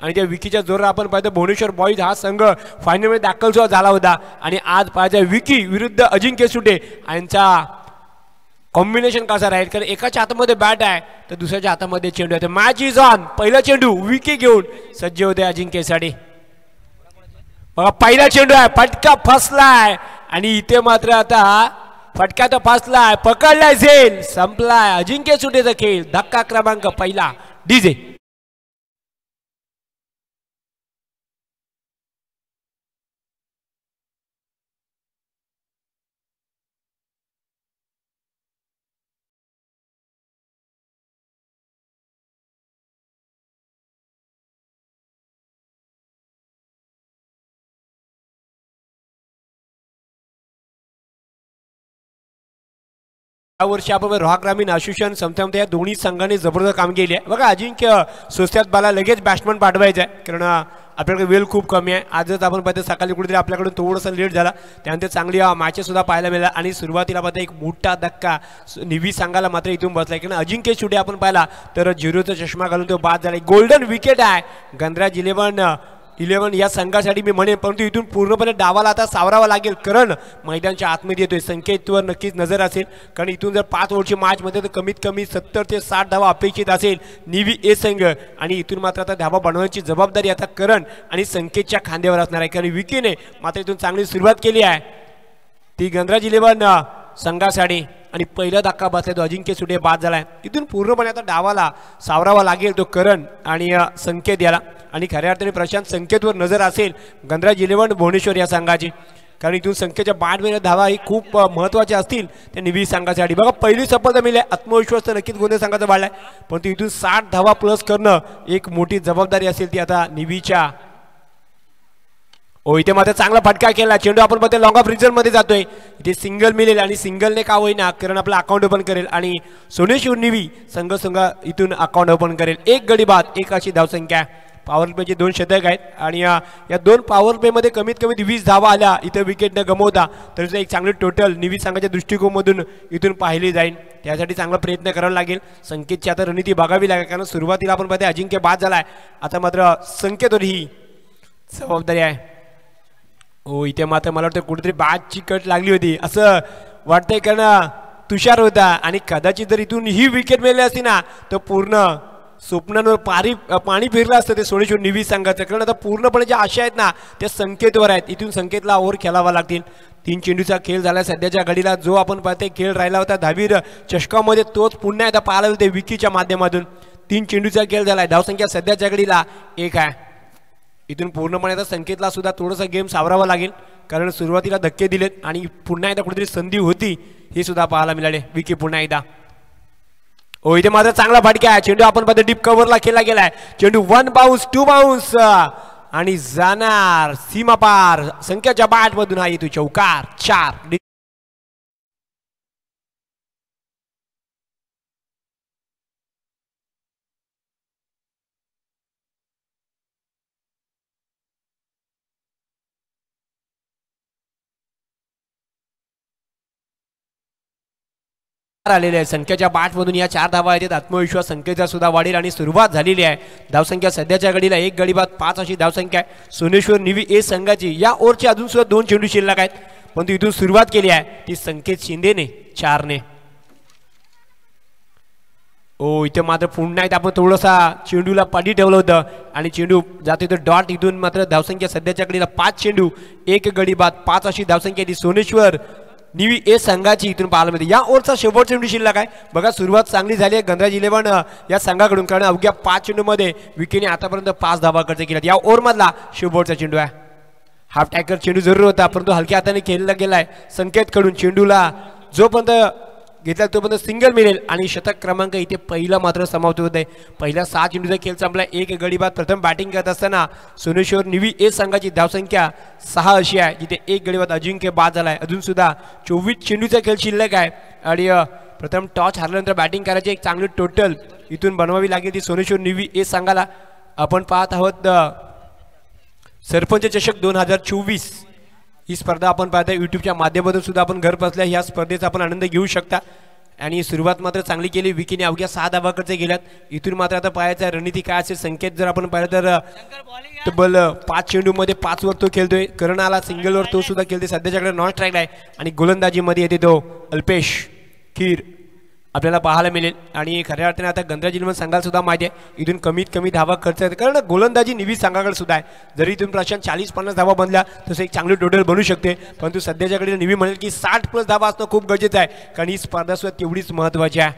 आणि त्या विकीच्या जोरावर आपण पाहतो भुवनेश्वर बॉईज हा संघ फायनलमध्ये दाखल सुद्धा झाला होता आणि आज पाहतो विकी विरुद्ध अजिंक्य सुटे यांचा कॉम्बिनेशन कसा राहील कारण एकाच्या हातामध्ये बॅट आहे तर दुसऱ्याच्या हातामध्ये चेंडू आहे. Match is on. पहिला चेंडू विकी घेऊन सज्ज होते अजिंक्यसाठी. बघा पहिला चेंडू आहे फटका फसलाय आणि इथे मात्र आता फटका तर फसलाय पकडलाय झेल संपलाय अजिंक्य सुटेचा खेळ. धक्का क्रमांक पहिला डीजे. या वर्षी आपण रोहा ग्रामीण असोसिएशन समथिंग या दोन्ही संघांनी जबरदस्त काम केली आहे. बघा अजिंक्य सोस्त्यात बाला लगेच बॅट्समन पाठवायचा आहे कारण आपल्याकडे वेळ खूप कमी आहे. आजच आपण पाहतो सकाळी कुठेतरी आपल्याकडून थोडंसं लेट झाला त्यानंतर चांगली मॅचेस सुद्धा पाहायला मिळाल्या आणि सुरुवातीला पाहता एक मोठा धक्का निवी संघाला मात्र इथून बसला कारण अजिंक्य सुटे आपण पाहिला तर 0चा चष्मा घालून तो बाद झाला. गोल्डन विकेट आहे गणराज 11 या संघासाठी मी म्हणेन परंतु इथून पूर्णपणे डावाला आता सावरावा लागेल कारण मैदानच्या आतमध्ये येतोय. संकेतवर नक्कीच नजर असेल कारण इथून जर 5 ओव्हरची मॅचमध्ये तर कमीत कमी 70 ते 60 धावा अपेक्षित असेल निवी ए संघ आणि इथून मात्र आता धावा बनवण्याची जबाबदारी आता करण आणि संकेतच्या खांद्यावर असणार आहे कारण विकीने मात्र इथून चांगली सुरुवात केली आहे ती गणराज 11 संघासाठी आणि पहिला धक्का बसला तो अजिंक्य सुटे बाद झालाय. इथून पूर्णपणे आता डावाला सावरावा लागेल तो करण आणि संकेत याला आणि खऱ्या अर्थाने प्रशांत संकेतवर नजर असेल गणराज 11 भुवनेश्वर या संघाची कारण इथून संकेतच्या बॅटमध्ये धावा ही खूप महत्त्वाच्या असतील त्या निवी संघासाठी. बघा पहिली सफलता मिळाली आत्मविश्वास तर नक्कीच गोंदिया संघाचा वाढलाय परंतु इथून 60 धावा प्लस करणं एक मोठी जबाबदारी असेल ती आता निवीच्या. इथे मात्र चांगला फटका केला चेंडू आपण पाहतो लॉंग ऑफ रिझल्ट मध्ये जातोय इथे सिंगल मिळेल आणि सिंगलने का होईना कारण आपलं अकाउंट ओपन करेल आणि सोनेश्वर निवी संघ इथून अकाउंट ओपन करेल. 1 गडी बाद 1 अशी धावसंख्या. पॉवर प्लेचे 2 शतक आहेत आणि या 2 पॉवर प्ले मध्ये कमीत कमी 20 धावा आल्या इथे विकेट न गमवता तर एक चांगले टोटल निवी संघाच्या दृष्टिकोनामधून इथून पाहिली जाईल. त्यासाठी चांगला प्रयत्न करावा लागेल. संकेतची आता रणनीती बघावी लागेल कारण सुरुवातीला आपण पाहतो अजिंक्य बाद झालाय आता मात्र संकेतवर ही जबाबदारी आहे. इथे मात्र मला वाटतं कुठेतरी बॅटची कट लागली होती असं वाटतंय कारण तुषार होता आणि कदाचित जर इथून ही विकेट मिळाली असती ना तर पूर्ण स्वप्नांवर पाणी फिरलं असतं ते सोनेश्वर निवी संघाचं कारण आता पूर्णपणे ज्या आशा आहेत ना त्या संकेतवर आहेत. इथून संकेतला ओव्हर खेळावा लागतील. 3 चेंडूचा खेळ झाला सध्याच्या घडीला जो आपण पाहते खेळ राहिला होता दहावीर चषकामध्ये तोच पुन्हा एकदा पाहायला होते विकीच्या माध्यमातून. 3 चेंडूचा खेळ झालाय धावसंख्या सध्याच्या घडीला 1 आहे. इथून पूर्णपणे आता संकेतला सुद्धा थोडासा गेम सावरावा लागेल कारण सुरुवातीला धक्के दिलेत आणि पुन्हा एकदा कुठेतरी संधी होती हे सुद्धा पाहायला मिळाले. विकी पुन्हा एकदा इथे मात्र चांगला फटका आहे चेंडू आपण पाहतो डीप कव्हरला खेळला गेलाय चेंडू 1 बाउन्स 2 बाउन्स आणि जाणार सीमा पार संख्याच्या बॅट मधून हा येतो चौकार 4. आलेले आहे संख्याच्या बॅटमधून या 4 धावा आहेत. आत्मविश्वास संख्येचा सुद्धा वाढेल आणि सुरुवात झालेली आहे. धावसंख्या सध्याच्या घडीला 1 गडी बाद 5 अशी धावसंख्या आहे सोनेश्वर निवी ए संघाची. या ओव्हरचे अजून सुद्धा 2 चेंडू शिल्लक आहेत पण इथून सुरुवात केली आहे ती संकेत शिंदेने 4ने. इथे मात्र पुन्हा एकदा आपण थोडासा चेंडूला पाठी ठेवलं होतं आणि चेंडू जाते तर डॉट. इथून मात्र धावसंख्या सध्याच्या घडीला 5 चेंडू 1 गडी बाद 5 अशी धावसंख्या ती सोनेश्वर निवी ए संघाची इथून पाहायला मिळते. या ओव्हरचा शेवटचा चेंडू शिल्लक आहे. बघा सुरुवात चांगली झाली आहे गणराज 11 या संघाकडून कारण अवघ्या 5 चेंडूमध्ये विकीने आतापर्यंत 5 धावा खर्च केल्यात. या ओव्हरमधला शेवटचा चेंडू आहे. हाफ टॅकर चेंडू जरूर होता परंतु हलक्या हाताने खेळला गेलाय संकेतकडून. चेंडूला जोपर्यंत घेतला तोपर्यंत सिंगल मिळेल आणि शतक क्रमांक इथे पहिला मात्र समाप्त होत आहे. पहिल्या 6 चेंडूचा खेळ संपला 1 गडी बाद. प्रथम बॅटिंग करत असताना सोनेश्वर निवी ए संघाची धावसंख्या 6 अशी आहे जिथे 1 गडी बाद अजिंक्य बाद झालाय. अजून सुद्धा 24 चेंडूचा खेळ शिल्लक आहे आणि प्रथम टॉस हारल्यानंतर बॅटिंग करायची एक चांगली टोटल इथून बनवावी लागेल ती सोनेश्वर निवी ए संघाला. आपण पाहत आहोत सरपंच चषक 2024 ही स्पर्धा आपण पाहता यूट्यूबच्या माध्यमातून सुद्धा आपण घर बसल्या ह्या स्पर्धेचा आपण आनंद घेऊ शकता. आणि सुरुवात मात्र चांगली केली विकीने अवघ्या 6 धावाकडचे गेल्यात. इथून मात्र आता पाहायचा रणनीती काय असेल. संकेत जर आपण पाहिलं तर तब्बल 5 चेंडूमध्ये 5 वर तो खेळतोय. करण आला सिंगलवर तो सुद्धा खेळतोय. सध्याच्याकडे नॉन स्ट्राईक आहे आणि गोलंदाजीमध्ये येते तो अल्पेश खीर आपल्याला पाहायला मिळेल. आणि खऱ्या अर्थाने आता गंधराजी संघाला सुद्धा माहिती आहे इथून कमीत कमी धावा खर्च आहे, कारण गोलंदाजी निवी संघाकडे सुद्धा आहे. जरी इथून प्रशांत 40-50 धावा बनल्या तसं एक चांगली टोटल बनू शकते, परंतु सध्याच्याकडे निवी म्हणेल की 60+ धावा असणं खूप गरजेचं आहे, कारण ही स्पर्धा सुद्धा तेवढीच महत्त्वाची आहे.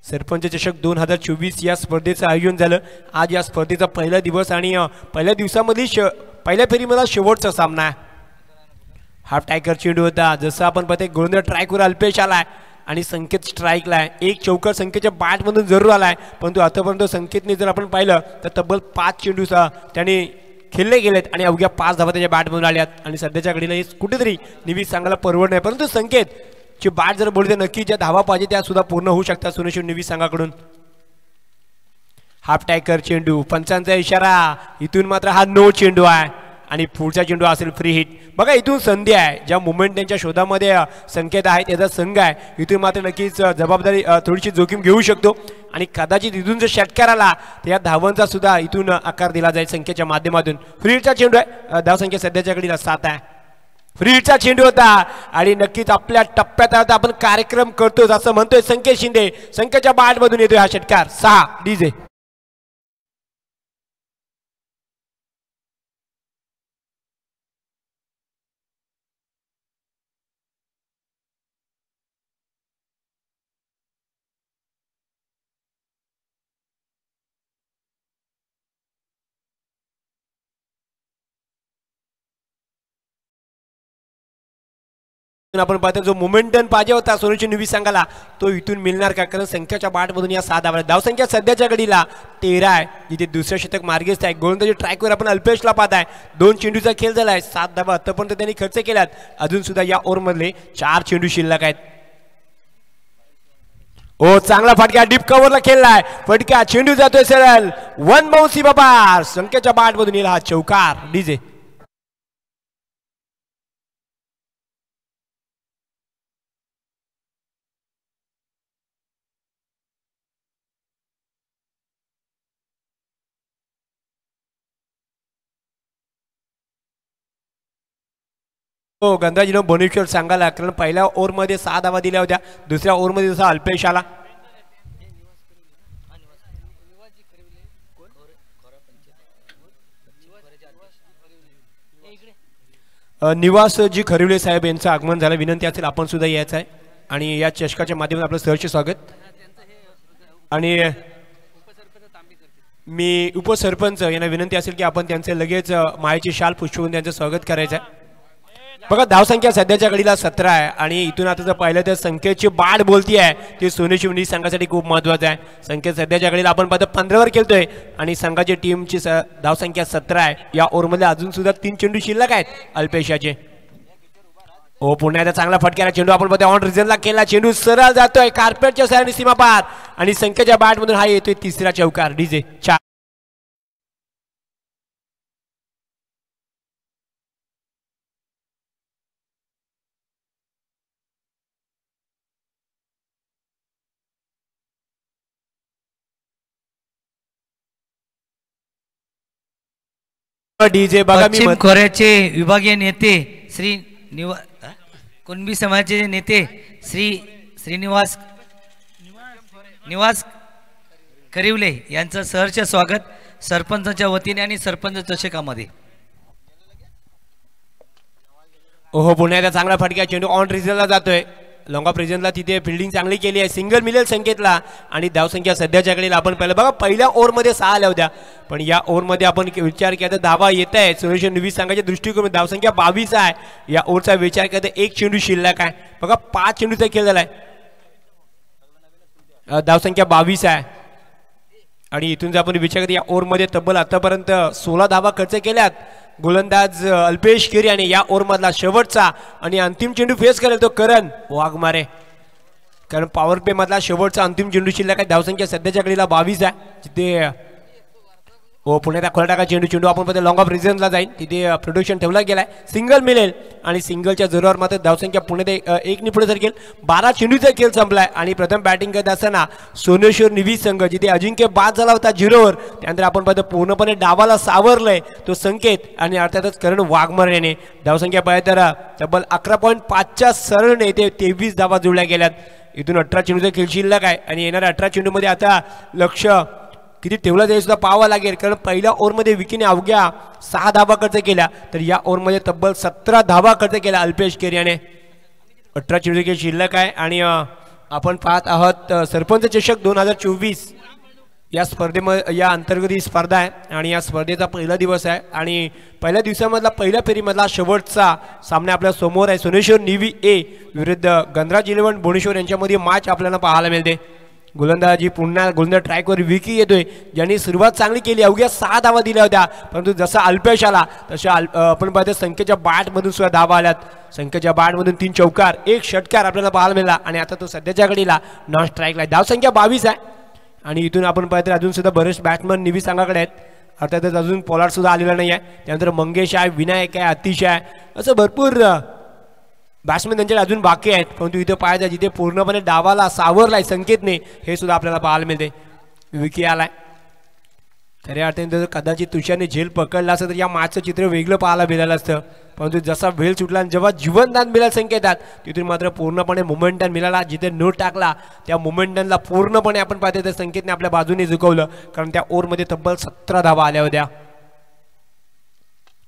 सरपंच चषक 2024 या स्पर्धेचं आयोजन झालं. आज या स्पर्धेचा पहिला दिवस आणि पहिल्या दिवसामधील पहिल्या फेरीमधला शेवटचा सामना आहे. हाफ टायकर चेंडू होता. जसं आपण पाहते गोलंदाज ट्रायकवर अल्पेश आलाय आणि संकेत स्ट्राईकला आहे. एक चौकार संकेतच्या बॅटमधून जरूर आलाय, परंतु आतापर्यंत संकेतने जर आपण पाहिलं तर तब्बल 5 चेंडू त्याने खेळले गेलेत आणि अवघ्या 5 धावा त्याच्या बॅटमधून आल्यात. आणि सध्याच्या घडीला हे कुठेतरी निवी संघाला परवड नाही, परंतु संकेतची बॅट जर बोलते नक्की ज्या धावा पाहिजे त्या सुद्धा पूर्ण होऊ शकतात सुनिश्चित निवी संघाकडून. हाफ टायकर चेंडू, पंचांचा इशारा. इथून मात्र हा नो चेंडू आहे आणि पुढचा चेंडू असेल फ्री हिट. बघा इथून संधी आहे, ज्या मुवमेंट त्यांच्या शोधामध्ये संकेत आहे त्याचा संघ आहे. इथून मात्र नक्कीच जबाबदारी थोडीशी जोखीम घेऊ शकतो आणि कदाचित इथून जर षटकार आला तर या धावांचा सुद्धा इथून आकार दिला जाईल संख्येच्या माध्यमातून. फ्री हिटचा चेंडू आहे. धावसंख्या सध्याच्या घडीला 7 आहे. फ्री हिटचा चेंडू होता आणि नक्कीच आपल्या टप्प्यात आता आपण कार्यक्रम करतो असं म्हणतोय संकेत शिंदे. संख्येच्या बॅटमधून येतोय हा षटकार. 6 डीजे. आपण पाहतो जो मोमेंटम पाहिजे होता सोनूची निवी संघाला तो इथून मिळणार का, कारण संख्याच्या बॅटमधून या 6 धावा. धावसंख्या सध्याच्या घडीला 13 आहे, जिथे दुसऱ्या षटक मार्गेच आहे. गोलंदाजी ट्रॅकवर आपण अल्पेशला पाहत आहे. 2 चेंडूचा खेळ झाला आहे. 7 धावा आतापर्यंत त्यांनी खर्च केल्यात. अजून सुद्धा या ओव्हरमधले 4 चेंडू शिल्लक आहेत. ओ चांगला फटका डीप कव्हरला खेळलाय. फटका चेंडू जातोय सरळ 1 बाउन्सी बाबा. संख्याच्या बॅटमधून येईल हा चौकार. डीजे. हो गंधाजीनं भुवनेश्वर सांगायला, कारण पहिल्या ओव्हरमध्ये 6 धावा दिल्या होत्या. दुसऱ्या ओव्हरमध्ये जसा अल्पेश आला. निवासजी खरिवले साहेब यांचं आगमन झालं. विनंती असेल आपण सुद्धा यायचं आहे आणि या चषकाच्या माध्यमातून आपलं सहर्ष स्वागत. आणि मी उपसरपंच यांना विनंती असेल की आपण त्यांचे लगेच मायेची शाल पुष्पवून त्यांचं स्वागत करायचं आहे. बघा धावसंख्या सध्याच्या घडीला 17 आहे आणि इथून आता जर पाहिलं तर संख्येची बाड बोलती आहे ते सोनेची निवी संघासाठी खूप महत्त्वाचं आहे. संख्येत सध्याच्या घडीला आपण पाहतो 15 वर खेळतोय आणि संघाची टीमची धावसंख्या 17 आहे. या ओव्हरमध्ये अजून सुद्धा 3 चेंडू शिल्लक आहेत अल्पेशाचे. ओ पुण्याचा चांगला फटका चेंडू आपण पाहतो ऑन रिझनला केला. चेंडू सरळ जातोय कार्पेटच्या सहाय्याने सीमा पार आणि संख्येच्या बॅटमधून हा येतोय तिसरा चौकार. डीजे 4. डीजे बघा पश्चिम खोऱ्याचे विभागीय नेते श्री कुणबी समाजाचे नेते श्री श्रीनिवास करिवले यांचं सहर्ष स्वागत सरपंचाच्या वतीने आणि सरपंच चषकामध्ये. ओहो पुण्याचा चांगला फटका चेंडू ऑन रिझनला जातोय. लॉंग ऑफ रिजनला तिथे फिल्डिंग चांगली केली आहे. सिंगल मिळेल संकेतला आणि धावसंख्या सध्याच्या घडीला आपण पाहिलं बघा पहिल्या ओव्हरमध्ये 6 आल्या होत्या, पण या ओव्हरमध्ये आपण विचार केला तर धावा येत आहे. सोनेश्वर निवी संघाच्या दृष्टिकोन धावसंख्या 22 आहे. या ओव्हरचा विचार केला तर 1 चेंडू शिल्लक आहे. बघा 5 चेंडूचा खेळ झालाय. धावसंख्या 22 आहे आणि इथून जर आपण विचार केला या ओव्हरमध्ये तब्बल आतापर्यंत 16 धावा खर्च केल्यात. गोलंदाज अल्पेश खीर आणि या ओव्हरमधला शेवटचा आणि अंतिम चेंडू फेस करेल तो करण वाघमारे, कारण पॉवर प्ले मधला शेवटचा अंतिम चेंडू शिल्लक आहे. धावसंख्या सध्याच्या घडीला 22 आहे. जिथे हो पुण्यात खोला टाका चेंडू चेंडू आपण मध्ये लॉंग ऑफ रिझनला जाईल तिथे प्रोडक्शन ठेवला गेलाय सिंगल मिळेल आणि सिंगलच्या जोरावर मात्र धावसंख्या पुणे एक पुढे सरकेल 12 चेंडूचा खेळ संपलाय आणि प्रथम बॅटिंग करत असताना सोनेश्वर निवी संघ जिथे अजिंक्य बाद झाला होता 0वर त्यानंतर आपण पाहतो पूर्णपणे डावाला सावरलंय तो संकेत आणि अर्थातच करण वाघमारे याने धावसंख्या पाहिजे तर तब्बल 11.5च्या सरळने ते 23 धावा जोडल्या गेल्यात इथून 18 चेंडूचा खेळ शिल्लक आहे आणि येणाऱ्या 18 चेंडूमध्ये आता लक्ष किती ठेवला जाईल सुद्धा पाहावं लागेल कारण पहिल्या ओव्हरमध्ये विकीने अवघ्या 6 धावा खर्च केल्या तर या ओव्हरमध्ये तब्बल 17 धावा खर्च केल्या अल्पेश केर याने 18 चेंडूचे शिल्लक आहे आणि आपण पाहत आहोत सरपंच चषक 2024 या स्पर्धेमध्ये या अंतर्गत ही स्पर्धा आहे आणि या स्पर्धेचा पहिला दिवस आहे आणि पहिल्या दिवसामधला पहिल्या फेरीमधला शेवटचा सामना आपल्या समोर आहे सोनेश्वर निवी ए विरुद्ध गणराज 11 भुवनेश्वर यांच्यामध्ये मॅच आपल्याला पाहायला मिळते गोलंदाजी पुन्हा गोलंदाज ट्रॅकवर विकी येतोय ज्यांनी सुरुवात चांगली केली अवघ्या 6 धावा दिल्या होत्या परंतु जसा अल्पेश आला तशा आपण पाहतो संख्येच्या बॅटमधून सुद्धा धावा आल्यात संख्येच्या बॅटमधून 3 चौकार 1 षटकार आपल्याला पाहायला मिळाला आणि आता तो सध्याच्या घडीला नॉन स्ट्राईकला धावसंख्या 22 आहे आणि इथून आपण पाहतो अजून सुद्धा बरेच बॅट्समन निवी संघाकडे आहेत अर्थातच अजून पोलार्ड सुद्धा आलेला नाही आहे त्यानंतर मंगेश आहे विनायक आहे अतिश आहे असं भरपूर बॅट्समॅन त्यांच्याकडे अजून बाकी आहेत परंतु इथं पाहायचं जिथे पूर्णपणे डावाला सावरलाय संकेतने हे सुद्धा आपल्याला पाहायला मिळते विकी आलाय खऱ्या अर्थाने जर कदाचित तुषारने झेल पकडला असतं तर या मॅचचं चित्र वेगळं पाहायला मिळालं असतं परंतु जसा वेळ सुटला आणि जेव्हा जीवनदान मिळालं संकेतात तिथून मात्र पूर्णपणे मोमेंटन मिळाला जिथे नो टाकला त्या मोमेंटनला पूर्णपणे आपण पाहतो तर संकेतने आपल्या बाजूने झुकवलं कारण त्या ओव्हरमध्ये तब्बल 17 धावा आल्या होत्या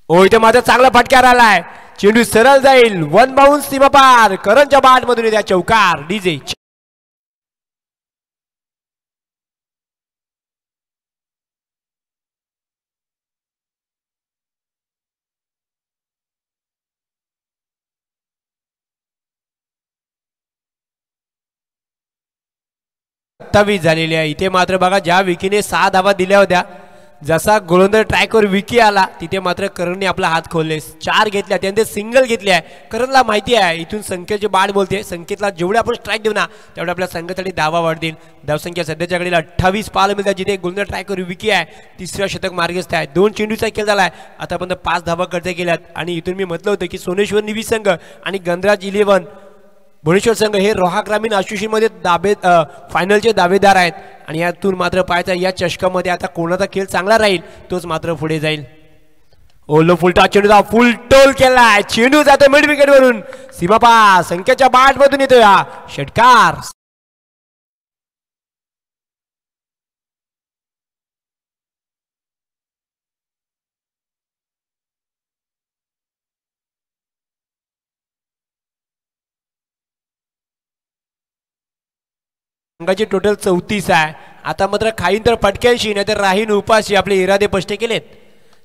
ओ इथे मात्र चांगला फटकार आलाय चेंडू सरळ जाईल 1 बाउन्स सीमा पार करणच्या बाट मधून येत्या चौकार डीजे झालेली आहे इथे मात्र बघा ज्या विकीने 6 धावा दिल्या होत्या जसा गोलंदाज ट्रॅकवर विकी आला तिथे मात्र करणने आपला हात खोलले 4 घेतल्या त्यानंतर सिंगल घेतली आहे करणला माहिती आहे इथून संख्येची बाट बोलते संकेतला जेवढे आपण स्ट्राईक देऊ ना तेवढे आपल्या संघासाठी धावा वाढतील धावसंख्या सध्याच्या घडीला 28 पाहायला मिळतात जिथे गोलंदाज ट्रॅकवर विकी आहे तिसऱ्या षटक मार्गस्थ आहे 2 चेंडूचा खेळ झाला आहे आतापर्यंत 5 धावा खर्च केल्यात आणि इथून मी म्हटलं होतं की सोनेश्वर निवी संघ आणि गणराज 11 भुवनेश्वर संघ हे रोहा ग्रामीण असोसिएशनमध्ये फायनलचे दावेदार आहेत आणि यातून मात्र पाहायचा या चषकामध्ये आता कोणाचा खेळ चांगला राहील तोच मात्र पुढे जाईल ओलो फुलटा चेंडूचा फुल टोल केलाय चेंडू जातो मिड विकेट वरून सीमापा संख्येच्या बाट मधून येतो हा षटकार संघाची टोटल 34 आहे आता मात्र खाईन तर फटक्यांशी नाही तर राहीन उपाशी आपले इरादे स्पष्ट केलेत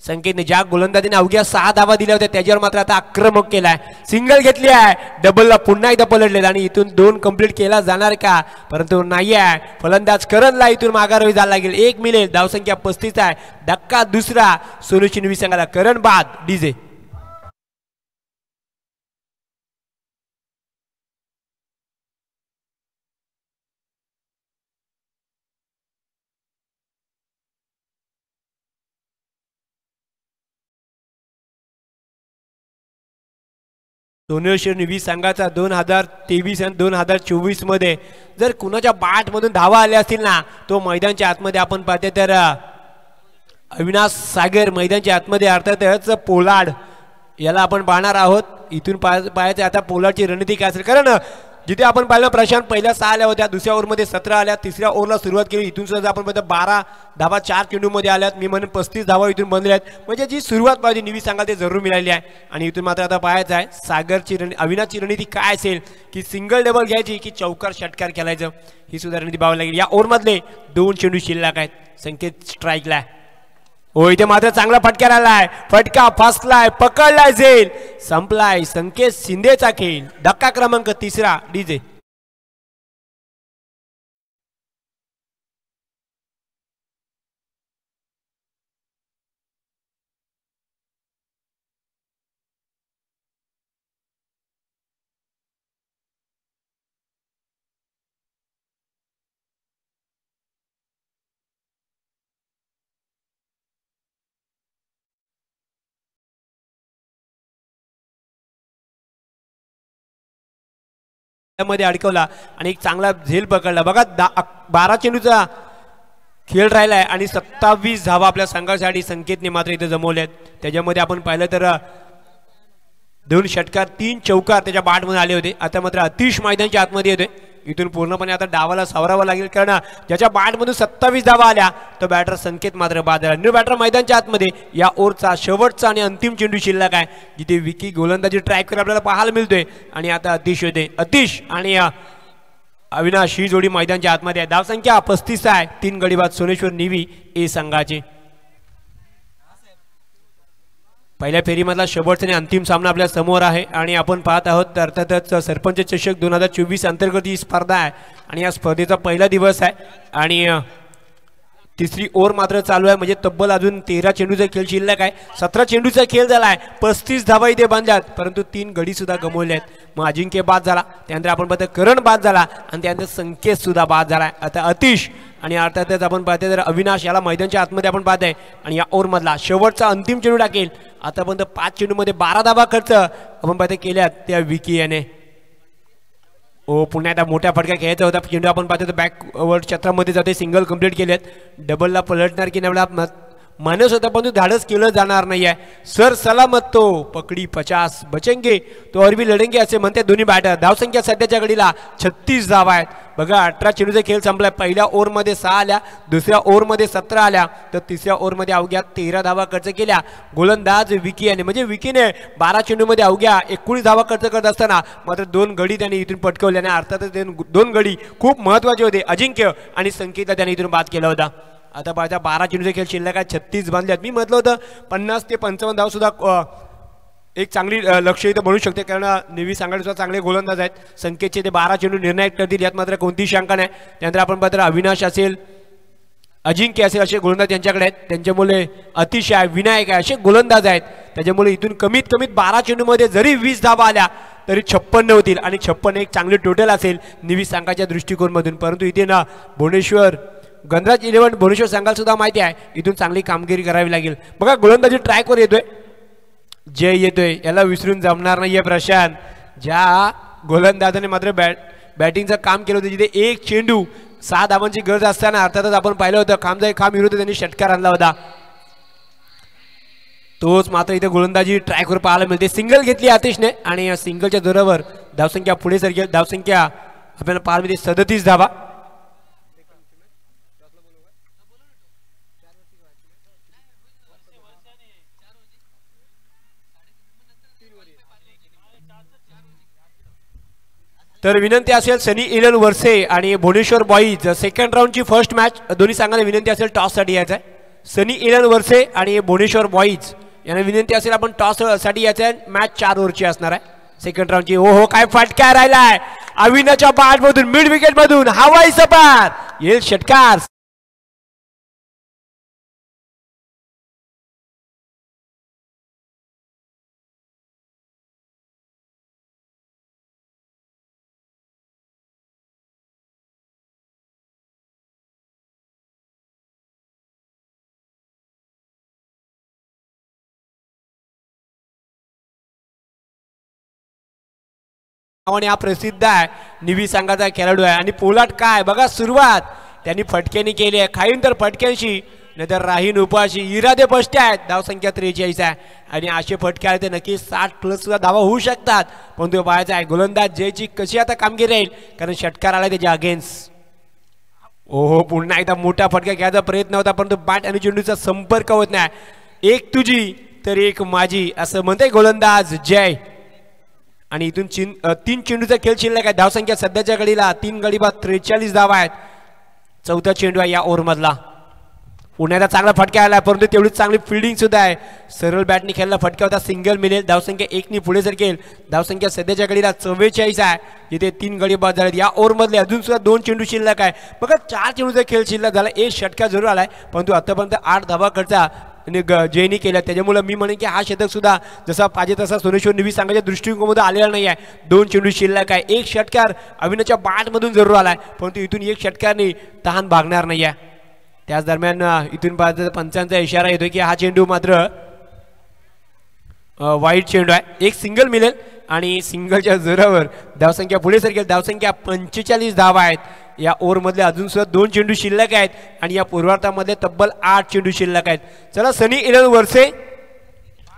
संकेतने ज्या गोलंदाजीने अवघ्या 6 धावा दिल्या होत्या त्याच्यावर मात्र आता आक्रमक केलाय सिंगल घेतली आहे डबलला पुन्हा एकदा पलटले आणि इथून 2 कंप्लीट केला जाणार का परंतु नाही आहे फलंदाज करणला इथून माघारावी जायला लागेल 1 मिळेल धावसंख्या 35 आहे धक्का दुसरा सोनेश्वर निवी संघाला करण बाद डीजे सोनेश्वर निवी संघाचा 2023 आणि 2024 मध्ये जर कुणाच्या बाट मधून धावा आल्या असतील ना तो मैदानच्या आतमध्ये आपण पाहते तर अविनाश सागर मैदानच्या आतमध्ये अर्थातच पोलार्ड याला आपण पाहणार आहोत इथून पाहायचं आता पोलार्डची रणनीती काय असेल कारण जिथे आपण पाहिलं प्रशांत पहिल्या 6 आल्या होत्या दुसऱ्या ओव्हरमध्ये 17 आल्या तिसऱ्या ओव्हरला सुरुवात केली इथून सुद्धा आपण पाहतो 12 धावा 4 चेंडूमध्ये आल्यात मी म्हणून 35 धावा इथून बनल्या आहेत म्हणजे जी सुरुवात पाहिजे निवी संघाला ते जरूर मिळाली आहे आणि इथून मात्र आता पाहायचं आहे सागरची अविनाशची रणनीती काय असेल की सिंगल डबल घ्यायची की चौकार षटकार खेळायचं ही सुद्धा रणनीती पाहावी लागेल या ओव्हरमधले 2 चेंडू शिल्लक आहेत संकेत स्ट्राईकला हो इथे मात्र चांगला फटकार आलाय फटका फासलाय पकडलाय झेल संपलाय संकेत शिंदेचा खेळ धक्का क्रमांक 3 डीजे मध्ये अडकवला आणि एक चांगला झेल पकडला बघा 12 चेंडूचा खेळ राहिलाय आणि 27 धावा आपल्या संघासाठी संकेतने मात्र इथे जमवल्यात त्याच्यामध्ये आपण पाहिलं तर 2 षटकार 3 चौकार त्याच्या बॅटमध्ये आले होते आता मात्र अतिश मैदानाच्या आतमध्ये येतोय इथून पूर्णपणे आता डावाला सावरावं लागेल कारण ज्याच्या बॅटमधून 27 धावा आल्या तो बॅटर संकेत मात्र बाद झाला न्यू बॅटर मैदानाच्या आतमध्ये या ओव्हरचा शेवटचा आणि अंतिम चेंडू शिल्लक आहे जिथे विकी गोलंदाजी ट्राय कर आपल्याला पाहायला मिळतोय आणि आता अतिश होते अतिश आणि अविनाश ही जोडी मैदानाच्या आतमध्ये आहे धावसंख्या 35 आहे 3 गडी बाद सोनेश्वर निवी ए संघाचे पहिल्या फेरीमधला शेवटचा आणि अंतिम सामना आपल्या समोर आहे आणि आपण पाहत आहोत अर्थातच सरपंच चषक 2024 अंतर्गत ही स्पर्धा आहे आणि या स्पर्धेचा पहिला दिवस आहे आणि तिसरी ओव्हर मात्र चालू आहे म्हणजे तब्बल अजून 13 चेंडूचा खेळ शिल्लक आहे 17 चेंडूचा खेळ झाला आहे 35 धावा इथे बांधल्यात परंतु 3 गडी सुद्धा गमवले आहेत मग अजिंक्य बाद झाला त्यानंतर आपण पाहतो करण बाद झाला आणि त्यानंतर संकेत सुद्धा बाद झाला आता अतिश आणि अर्थातच आपण पाहतोय तर अविनाश याला मैदानाच्या आतमध्ये आपण पाहतोय आणि या ओव्हर मधला शेवटचा अंतिम चेंडू टाकेल आतापर्यंत 5 चेंडूमध्ये 12 धावा खर्च आपण पाहतोय केल्यात त्या विकी याने पुन्हा एकदा मोठ्या फटका खेळायचा होता चेंडू आपण पाहतो बॅकवर्ड क्षेत्रामध्ये जाते सिंगल कंप्लीट केलेत डबलला पलटणार की नाही मानस होता पण धाडस केलं जाणार नाही आहे सर सलामत तो पकडी 50 बचेंगे तो और भी लढेंगे असे म्हणते दोन्ही बॅटर धावसंख्या सध्याच्या घडीला 36 धावा आहेत बघा 18 चेंडूचा खेळ संपलाय पहिल्या ओव्हरमध्ये 6 आल्या दुसऱ्या ओव्हरमध्ये 17 आल्या तर तिसऱ्या ओव्हरमध्ये अवघ्या 13 धावा खर्च केल्या गोलंदाज विकी याने म्हणजे विकीने 12 चेंडूमध्ये अवघ्या 19 धावा खर्च करत असताना मात्र 2 गडी त्याने इथून पटकवल्याने अर्थातच 2 गडी खूप महत्त्वाचे होते अजिंक्य आणि संकेतला त्याने इथून बाद केला होता आता पाहता 12 चेंडूचे खेळ शिल्लक आहे 36 बांधल्यात मी म्हटलं होतं 50 ते 55 धाव सुद्धा एक चांगली लक्ष इथं बनू शकते कारण नेव्ही संघाचे सुद्धा चांगले गोलंदाज आहेत संकेतचे ते 12 चेंडू निर्णायक ठरतील यात मात्र कोणतीही शंका नाही त्यानंतर आपण पाहतो अविनाश असेल अजिंक्य असेल असे गोलंदाज त्यांच्याकडे आहेत त्यांच्यामुळे अतिशय विनायक आहे असे गोलंदाज आहेत त्याच्यामुळे इथून कमीत कमी 12 चेंडूमध्ये जरी 20 धावा आल्या तरी 56 होतील आणि 56 एक चांगले टोटल असेल नेव्ही संघाच्या दृष्टिकोनामधून परंतु इथे ना भुवनेश्वर गणराज 11 भुवनेश्वर संघाला सुद्धा माहिती आहे इथून चांगली कामगिरी करावी लागेल बघा गोलंदाजी ट्रॅकवर येतोय जय येतोय याला विसरून जमणार नाहीये प्रशांत ज्या गोलंदाजाने मात्र बॅटिंगचं काम केलं होतं जिथे एक चेंडू 6 धावांची गरज असताना अर्थातच आपण पाहिलं होतं खामजाई खाम विरुद्ध त्यांनी षटकार आणला होता तोच मात्र इथे गोलंदाजी ट्रॅकवर पाहायला मिळते सिंगल घेतली आतिशने आणि या सिंगलच्या जोरावर धावसंख्या पुढे सरकेल धावसंख्या आपल्याला पाहायला मिळते 37 धावा तर विनंती असेल सनी इलन वर्से आणि भुवनेश्वर बॉईज सेकंड राऊंडची फर्स्ट मॅच दोन्ही संघांना विनंती असेल टॉससाठी यायचं आहे सनी इलन वर्से आणि भुवनेश्वर बॉईज यांना विनंती असेल आपण टॉससाठी यायचं आहे मॅच 4 ओव्हरची असणार आहे सेकंड राऊंडची हो काय फटका राहिलाय अविनाच्या बॅटमधून मिड विकेट मधून हवाई सपार येईल षटकार आणि हा प्रसिद्ध आहे नेव्ही संघाचा खेळाडू आहे आणि पोलाट काय बघा सुरुवात त्यांनी फटक्यानी केली आहे खाईन तर फटक्यांशी नाहीतर राहीन उपाशी इरादे बसते आहेत धावसंख्या 43 आहे आणि असे फटके आले तर नक्की 60+ सुद्धा धावा होऊ शकतात पण तो पाहायचा आहे गोलंदाज जयची कशी आता कामगिरी राहील कारण षटकार आला त्याच्या अगेन्स्ट ओहो पुन्हा एकदा मोठा फटका घ्यायचा प्रयत्न होता परंतु बॅट आणि चेंडूचा संपर्क होत नाही एक तुझी तर एक माझी असं म्हणते गोलंदाज जय आणि इथून 3 चेंडूचा खेळ शिल्लक आहे धावसंख्या सध्याच्या घडीला 3 गडी बाद 43 धावा आहेत चौथा चेंडू आहे या ओव्हर मधला पुण्याला चांगला फटका आला परंतु तेवढीच चांगली फिल्डिंग सुद्धा आहे सरळ बॅटने खेळला फटका होता सिंगल मिळेल धावसंख्या 1 नी पुढे सरकेल धावसंख्या सध्याच्या घडीला 44 आहे जिथे 3 गडी बाद झालेत या ओव्हर मधले अजून सुद्धा 2 चेंडू शिल्लक आहे बघा 4 चेंडूचा खेळ शिल्लक झाला एक षटकार जरूर आलाय परंतु आतापर्यंत 8 धावा खर्चा जयनी केल्या त्याच्यामुळे मी म्हणेन की हा शतक सुद्धा जसा पाहिजे तसा सोनेश्वर नेव्ही संघाच्या दृष्टिकोनामध्ये आलेला नाही आहे 2 चेंडू शिल्लक आहे एक षटकार अविनाच्या बॅटमधून जरूर आलाय परंतु इथून एक षटकारने तहान भागणार नाही आहे त्याच दरम्यान इथून पाहता पंचांचा इशारा येतोय की हा चेंडू मात्र वाईट चेंडू आहे एक सिंगल मिळेल आणि सिंगलच्या जोरावर धावसंख्या पुढे सरकेल. धावसंख्या 45 धावा आहेत या ओव्हरमधले. अजून सुद्धा 2 चेंडू शिल्लक आहेत आणि या पूर्वार्धामध्ये तब्बल 8 चेंडू शिल्लक आहेत. चला सनी 11 वर्षे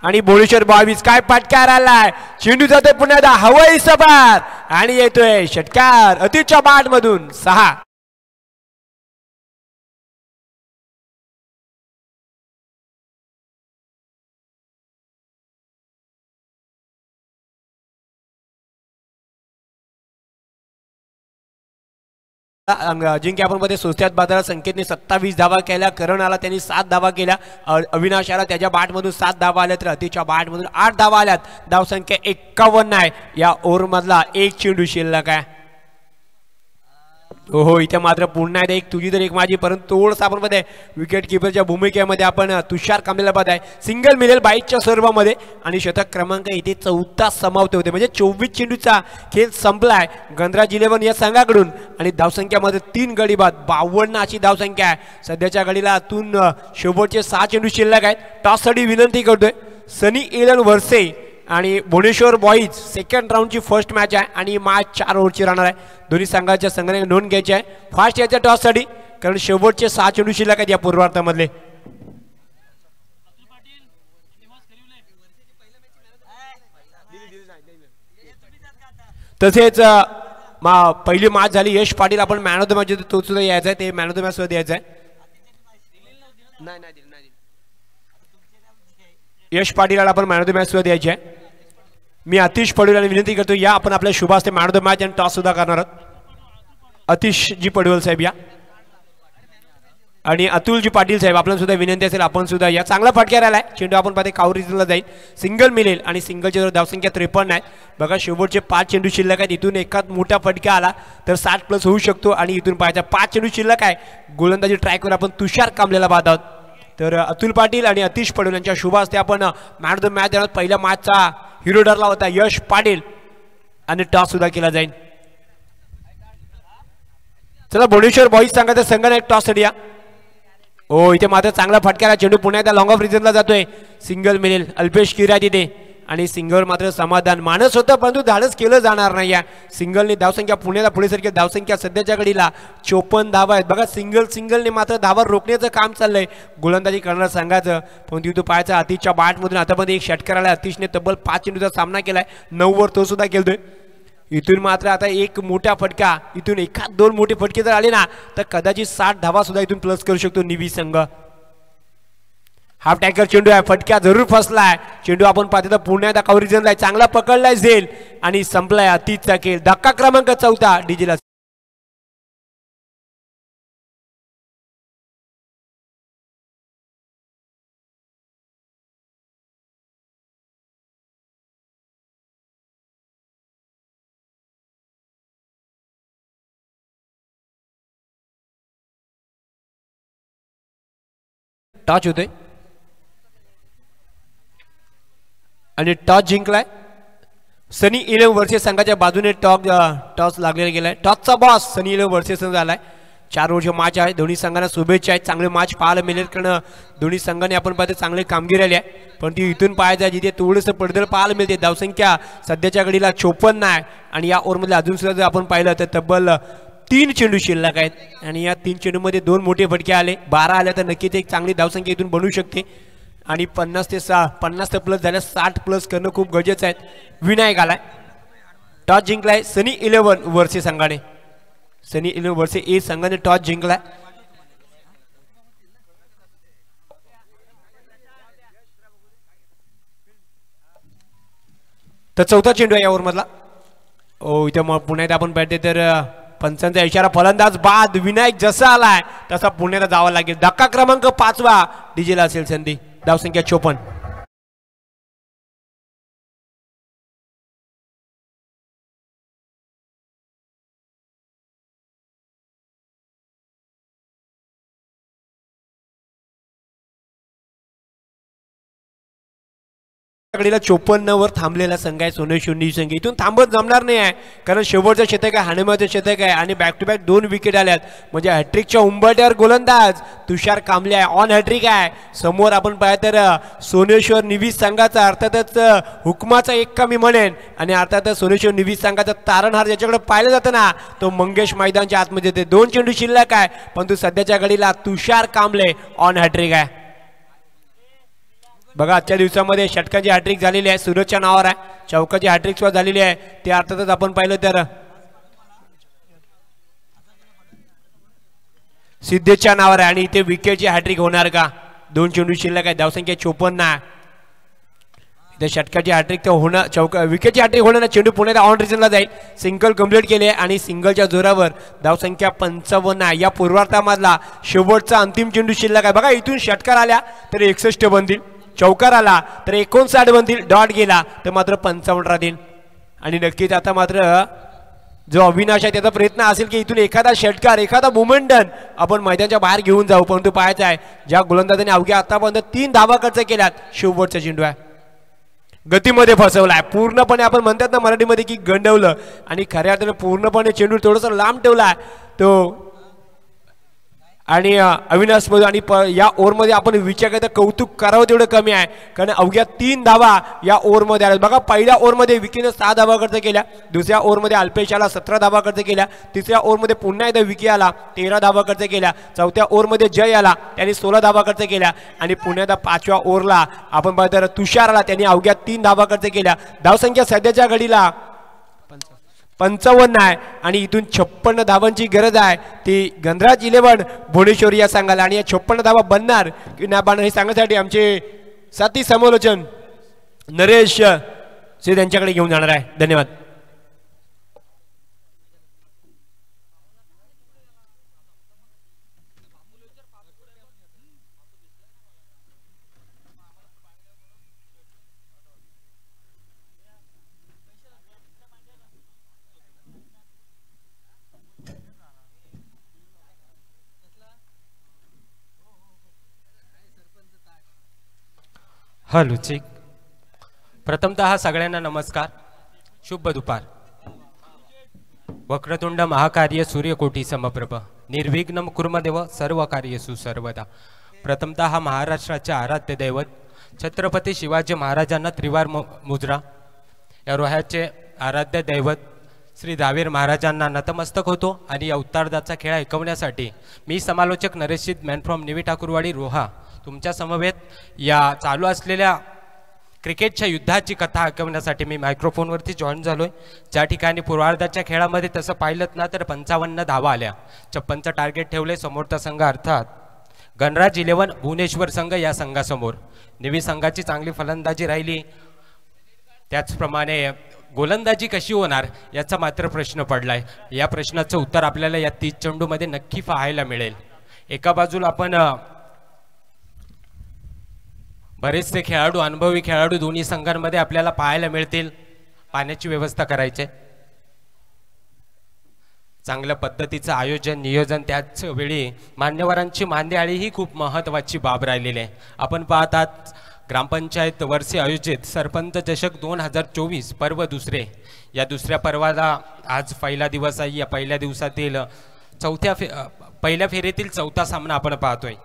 आणि भुवनेश्वर 22. काय फटकार आलाय. चेंडू जातोय पुन्हा हवाई सभार आणि येतोय षटकार अतिशच्या बाट मधून 6. अजिंक्यपणमध्ये सोस्त्यात बाजारात संकेतने 27 धावा केल्या. करण आला त्यांनी 7 धावा केल्या. अविनाश आला त्याच्या बॅटमधून 7 धावा आल्या तर अतिच्या बॅटमधून 8 धावा आल्यात. धावसंख्या 51 आहे. या ओव्हरमधला 1 चेंडू शिल्लक आहे. हो इथे मात्र पुन्हा एकदा एक तुझी तर एक माझी, परंतु थोडंसं आपण मध्ये विकेट किपरच्या भूमिकेमध्ये आपण तुषार कांबलेला पाहत आहे. सिंगल मिळेल 22च्या सर्वामध्ये आणि शतक क्रमांक इथे 14 समावते होते म्हणजे 24 चेंडूचा खेळ संपलाय गणराज 11 या संघाकडून. आणि धावसंख्यामध्ये 3 गडी बाद 52 अशी धावसंख्या आहे. सध्याच्या घडीला आतून शेवटचे 6 चेंडू शिल्लक आहेत. टॉससाठी विनंती करतोय सनी 11 वर्षे आणि भुवनेश्वर बॉईज. सेकंड राऊंडची फर्स्ट मॅच आहे आणि मॅच 4 ओव्हरची राहणार आहे. दोन्ही संघाच्या संघाने नोंद घ्यायची आहे फास्ट याच्या टॉससाठी, कारण शेवटचे 6 चेंडू शिल्लक आहेत या पूर्वार्धामधले. तसेच पहिली मॅच झाली यश पाटील. आपण मॅन ऑफ द मॅच तो सुद्धा यायचा आहे. ते मॅन ऑफ द मॅच सुद्धा द्यायचं आहे. यश पाटीलला आपण मॅन ऑफ द मॅच सुद्धा द्यायची आहे. मी अतिश पडवल विनंती करतो या आपण आपल्या शुभ हस्ते मॅन ऑफ द मॅच आणि टॉस सुद्धा करणार आहोत. अतिशजी पडवल साहेब या आणि अतुलजी पाटील साहेब आपल्याला सुद्धा विनंती असेल आपण सुद्धा या. चांगला फटका आलाय. चेंडू आपण पाहते कावर रिजनला जाईल. सिंगल मिळेल आणि सिंगलच्या धावसंख्या 53 आहे. बघा शेवटचे 5 चेंडू शिल्लक आहेत. इथून एखाद मोठा फटका आला तर 60 प्लस होऊ शकतो आणि इथून पाहायचा 5 चेंडू शिल्लक आहे. गोलंदाजी ट्रॅकवर आपण तुषार कांबलेला पाहत आहोत. तर अतुल पाटील आणि अतिश पडवल यांच्या शुभ हस्ते आपण मॅन ऑफ द मॅच देणार. पहिल्या मॅचचा हिरो ठरला होता यश पाटील आणि टॉस सुद्धा केला जाईल. चला भुवनेश्वर बॉईज सांगायचं संघाने एक टॉस साठी या. हो इथे मात्र चांगला फटका. चेंडू पुन्हा एकदा लॉंग ऑफ रिजनला जातोय. सिंगल मिळेल अल्पेश किरा तिथे आणि सिंगल मात्र समाधान मानस होतं परंतु धाडस केलं जाणार नाही. या सिंगलने धावसंख्या पुण्याला पुढे सारखी धावसंख्या सध्याच्या घडीला 54 धावा आहेत. बघा सिंगलने मात्र धावा रोखण्याचं काम चाललंय गोलंदाजी करणार संघाचं. पण तिथून पाहायचा अतिशच्या बॅटमधून आतापर्यंत एक षटकार आला. अतिशने तब्बल 5 चेंडूचा सामना केलाय. 9 वर तो सुद्धा खेळतोय. इथून मात्र आता एक मोठा फटका, इथून एखाद 2 मोठे फटके जर आले ना तर कदाचित 60 धावा सुद्धा इथून प्लस करू शकतो निवी संघ. हाफ टॅकर चेंडू आहे. फटका जरूर फसलाय. चेंडू आपण पाहतो तर पुण्यात कावर रिजनला आहे. चांगला पकडलाय झेल आणि संपलाय अतिशचा खेळ. धक्का क्रमांक 4 डीजेला. टॉच होतोय आणि टॉस जिंकलाय. सनी 11 वर्षे संघाच्या बाजूने टॉस लागलेला गेलाय. टॉसचा बॉस सनी 11 वर्षे संघ झालाय. 4 वर्ष मॅच आहे. दोन्ही संघांना शुभेच्छा आहेत. चांगले मॅच पाहायला मिळेल कारण दोन्ही संघाने आपण पाहतो चांगली कामगिरी आली आहे. पण ती इथून पाहायचं आहे जिथे थोडंसं पडदळ पाहायला मिळते. धावसंख्या सध्याच्या घडीला 54 आहे आणि या ओव्हरमध्ये अजून सुद्धा जर आपण पाहिलं तर तब्बल 3 चेंडू शिल्लक आहेत आणि या 3 चेंडूमध्ये 2 मोठे फटके आले. 12 आल्या तर नक्कीच एक चांगली धावसंख्या इथून बनवू शकते आणि 50 ते प्लस झाल्या 60 प्लस करणं खूप गरजेचं आहे. विनायक आलाय. टॉस जिंकलाय सनी 11 वर्षे संघाने. सनी 11 वर्षे ए संघाने टॉस जिंकलाय. तर 4था चेंडू आहे या ओव्हरमधला. ओ इथे मग पुन्हा एकदा आपण पाहते तर पंचांचा इशारा. फलंदाज बाद. विनायक जसा आलाय तसा पुण्याला जावं लागेल. धक्का क्रमांक 5 डीजेला असेल संधी. धावसंख्या 54. घडीला 54 वर थांबलेला संघ आहे सोनेश्वर निवी संघ. इथून थांबत जमणार नाही आहे कारण शेवटचं शतक आहे, हाणेमाचं शतक आहे आणि बॅक टू बॅक 2 विकेट आल्यात. म्हणजे हॅट्रिकच्या उंबरठ्यावर गोलंदाज तुषार कांबळे आहे, ऑन हॅट्रिक आहे. समोर आपण पाहिलं तर सोनेश्वर निवी संघाचा अर्थातच हुकमाचा एक कमी म्हणेन आणि अर्थातच सोनेश्वर निवी संघाचा तारणहार ज्याच्याकडे पाहिलं जातं ना तो मंगेश मैदानच्या आतमध्ये ते 2 चेंडू शिल्लक आहे, परंतु सध्याच्या घडीला तुषार कांबळे ऑन हॅट्रिक आहे. बघा आजच्या दिवसामध्ये षटकांची हॅट्रिक झालेली आहे, सूरजच्या नावावर आहे. चौकाची हॅट्रिक सुद्धा झालेली आहे, ते अर्थातच आपण पाहिलं तर सिद्धेशच्या नावावर आहे. आणि इथे विकेटची हॅट्रिक होणार का? 2 चेंडू शिल्लक आहे, धावसंख्या 54 आहे. इथे षटकाची हॅट्रिक तर होणार, विकेटची हॅट्रिक होणार, चेंडू पुण्याला ऑन रिजनला जाईल. सिंगल कंप्लीट केले आणि सिंगलच्या जोरावर धावसंख्या 55 आहे. या पूर्वार्धामधला शेवटचा अंतिम चेंडू शिल्लक आहे. बघा इथून षटकार आल्या तर 61 बनतील, चौकार आला तर 59 बनतील, डॉट गेला तर मात्र 55 राहतील. आणि नक्कीच आता मात्र जो अविनाश आहे त्याचा प्रयत्न असेल की इथून एखादा षटकार, एखादा मोमेंटन आपण मैदानाच्या बाहेर घेऊन जाऊ, परंतु पाहायचं आहे ज्या गोलंदाजाने अवघ्या आतापर्यंत 3 धावा खर्च केल्यात, शेवटचा चेंडू आहे गतीमध्ये फसवलाय पूर्णपणे. आपण म्हणतात ना मराठीमध्ये की गंडवलं, आणि खऱ्या अर्थाने पूर्णपणे चेंडू थोडासा लांब ठेवला तो. आणि अविनाश मधू आणि या ओव्हरमध्ये आपण विचार केला तर कौतुक करावं तेवढं कमी आहे कारण अवघ्या 3 धावा या ओव्हरमध्ये आल्या. बघा पहिल्या ओव्हरमध्ये विकीने 6 धावा खर्च केल्या, दुसऱ्या ओव्हरमध्ये अल्पेशाला 17 धावा खर्च केल्या, तिसऱ्या ओव्हरमध्ये पुन्हा एकदा विकी आला 13 धावा खर्च केल्या, चौथ्या ओव्हरमध्ये जय आला त्याने 16 धावा खर्च केल्या, आणि पुन्हा एकदा 5व्या ओव्हरला आपण पाहिलं तर तुषार आला त्यांनी अवघ्या 3 धावा खर्च केल्या. धावसंख्या सध्याच्या घडीला 55 आहे आणि इथून 56 धावांची गरज आहे ती गणराज 11 भुवनेश्वर या संघाला. आणि या 56 धावा बनणार की नाही बनणार हे सांगण्यासाठी आमचे साथी समालोचन नरेश से त्यांच्याकडे घेऊन जाणार आहे. धन्यवाद. Hello check. प्रथमतः सगळ्यांना नमस्कार, शुभ दुपार. वक्रतुंड महाकार्य सूर्यकोटी समप्रभ निर्विघ्नं कुर्मदेव सर्व कार्येषु सर्वदा. प्रथमतः महाराष्ट्राचे आराध्य दैवत छत्रपती शिवाजी महाराजांना त्रिवार मुजरा या रोह्याचे आराध्य दैवत श्री दावीर महाराजांना नतमस्तक होतो. आणि या उत्तरार्धाचा खेळ ऐकवण्यासाठी मी समालोचक नरेशित मॅन फ्रॉम निवी ठाकूरवाडी रोहा तुमच्या समवेत या चालू असलेल्या क्रिकेटच्या युद्धाची कथा ऐकवण्यासाठी मी मायक्रोफोनवरती जॉईन झालोय. ज्या ठिकाणी पूर्वार्धाच्या खेळामध्ये तसं पाहिलं ना तर 55 धावा आल्या, 56चं टार्गेट ठेवले समोरचा संघ अर्थात गणराज 11 भुवनेश्वर संघ या संघासमोर. निवी संघाची चांगली फलंदाजी राहिली, त्याचप्रमाणे गोलंदाजी कशी होणार याचा मात्र प्रश्न पडलाय. या प्रश्नाचं उत्तर आपल्याला या 30 चेंडूमध्ये नक्की पाहायला मिळेल. एका बाजूला आपण बरेचसे खेळाडू, अनुभवी खेळाडू दोन्ही संघांमध्ये आपल्याला पाहायला मिळतील. पाण्याची व्यवस्था करायचे, चांगल्या पद्धतीचं आयोजन नियोजन, त्याच वेळी मान्यवरांची मांदियाळी ही खूप महत्त्वाची बाब राहिलेली आहे. आपण पाहतात ग्रामपंचायत वर्षी आयोजित सरपंच चषक 2024 पर्व दुसरे, या दुसऱ्या पर्वाला आज पहिला दिवस आहे. या पहिल्या दिवसातील पहिल्या फेरीतील 4था सामना आपण पाहतोय.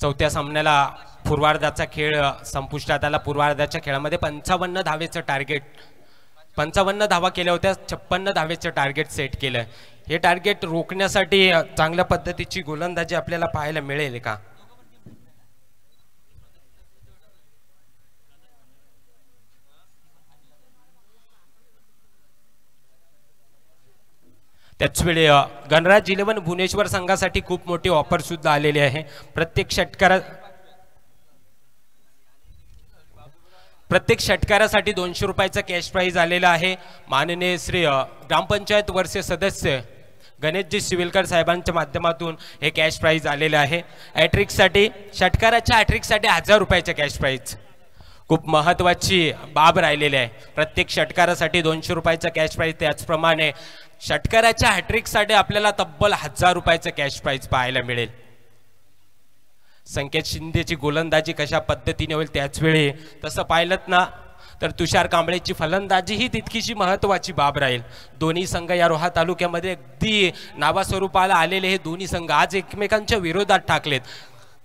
4थ्या सामन्याला पूर्वार्धाचा खेळ संपुष्टात आला. पूर्वार्धाच्या खेळामध्ये 55 धावेचं टार्गेट, 55 धावा केल्या होत्या, 56 धावेचं टार्गेट सेट केलं. हे टार्गेट रोखण्यासाठी चांगल्या पद्धतीची गोलंदाजी आपल्याला पाहायला मिळेल का? त्याचवेळी गणराज 11 भुवनेश्वर संघासाठी खूप मोठी ऑफर सुद्धा आलेली आहे. प्रत्येक षटकारासाठी 200 रुपयाचा कॅश प्राइज आलेला आहे. माननीय श्री ग्रामपंचायत वर्ष सदस्य गणेशजी शिविलकर साहेबांच्या माध्यमातून हे कॅश प्राइज आलेले आहे. हॅट्रिकसाठी, षटकाराच्या हॅट्रिकसाठी 1000 रुपयाचा कॅश प्राइज खूप महत्त्वाची बाब राहिलेली आहे. प्रत्येक षटकारासाठी 200 रुपयाचा कॅश प्राइज, त्याचप्रमाणे षटकाराच्या हॅट्रिकसाठी आपल्याला तब्बल 1000 रुपयाचा कॅश प्राइज पाहायला मिळेल. संकेत शिंदेची गोलंदाजी कशा पद्धतीने होईल त्याच वेळी तसं पाहिलं ना तर तुषार कांबळेची फलंदाजी ही तितकीशी महत्त्वाची बाब राहील. दोन्ही संघ या रोहा तालुक्यामध्ये अगदी नावास्वरूपाला आलेले हे दोन्ही संघ आज एकमेकांच्या विरोधात टाकलेत.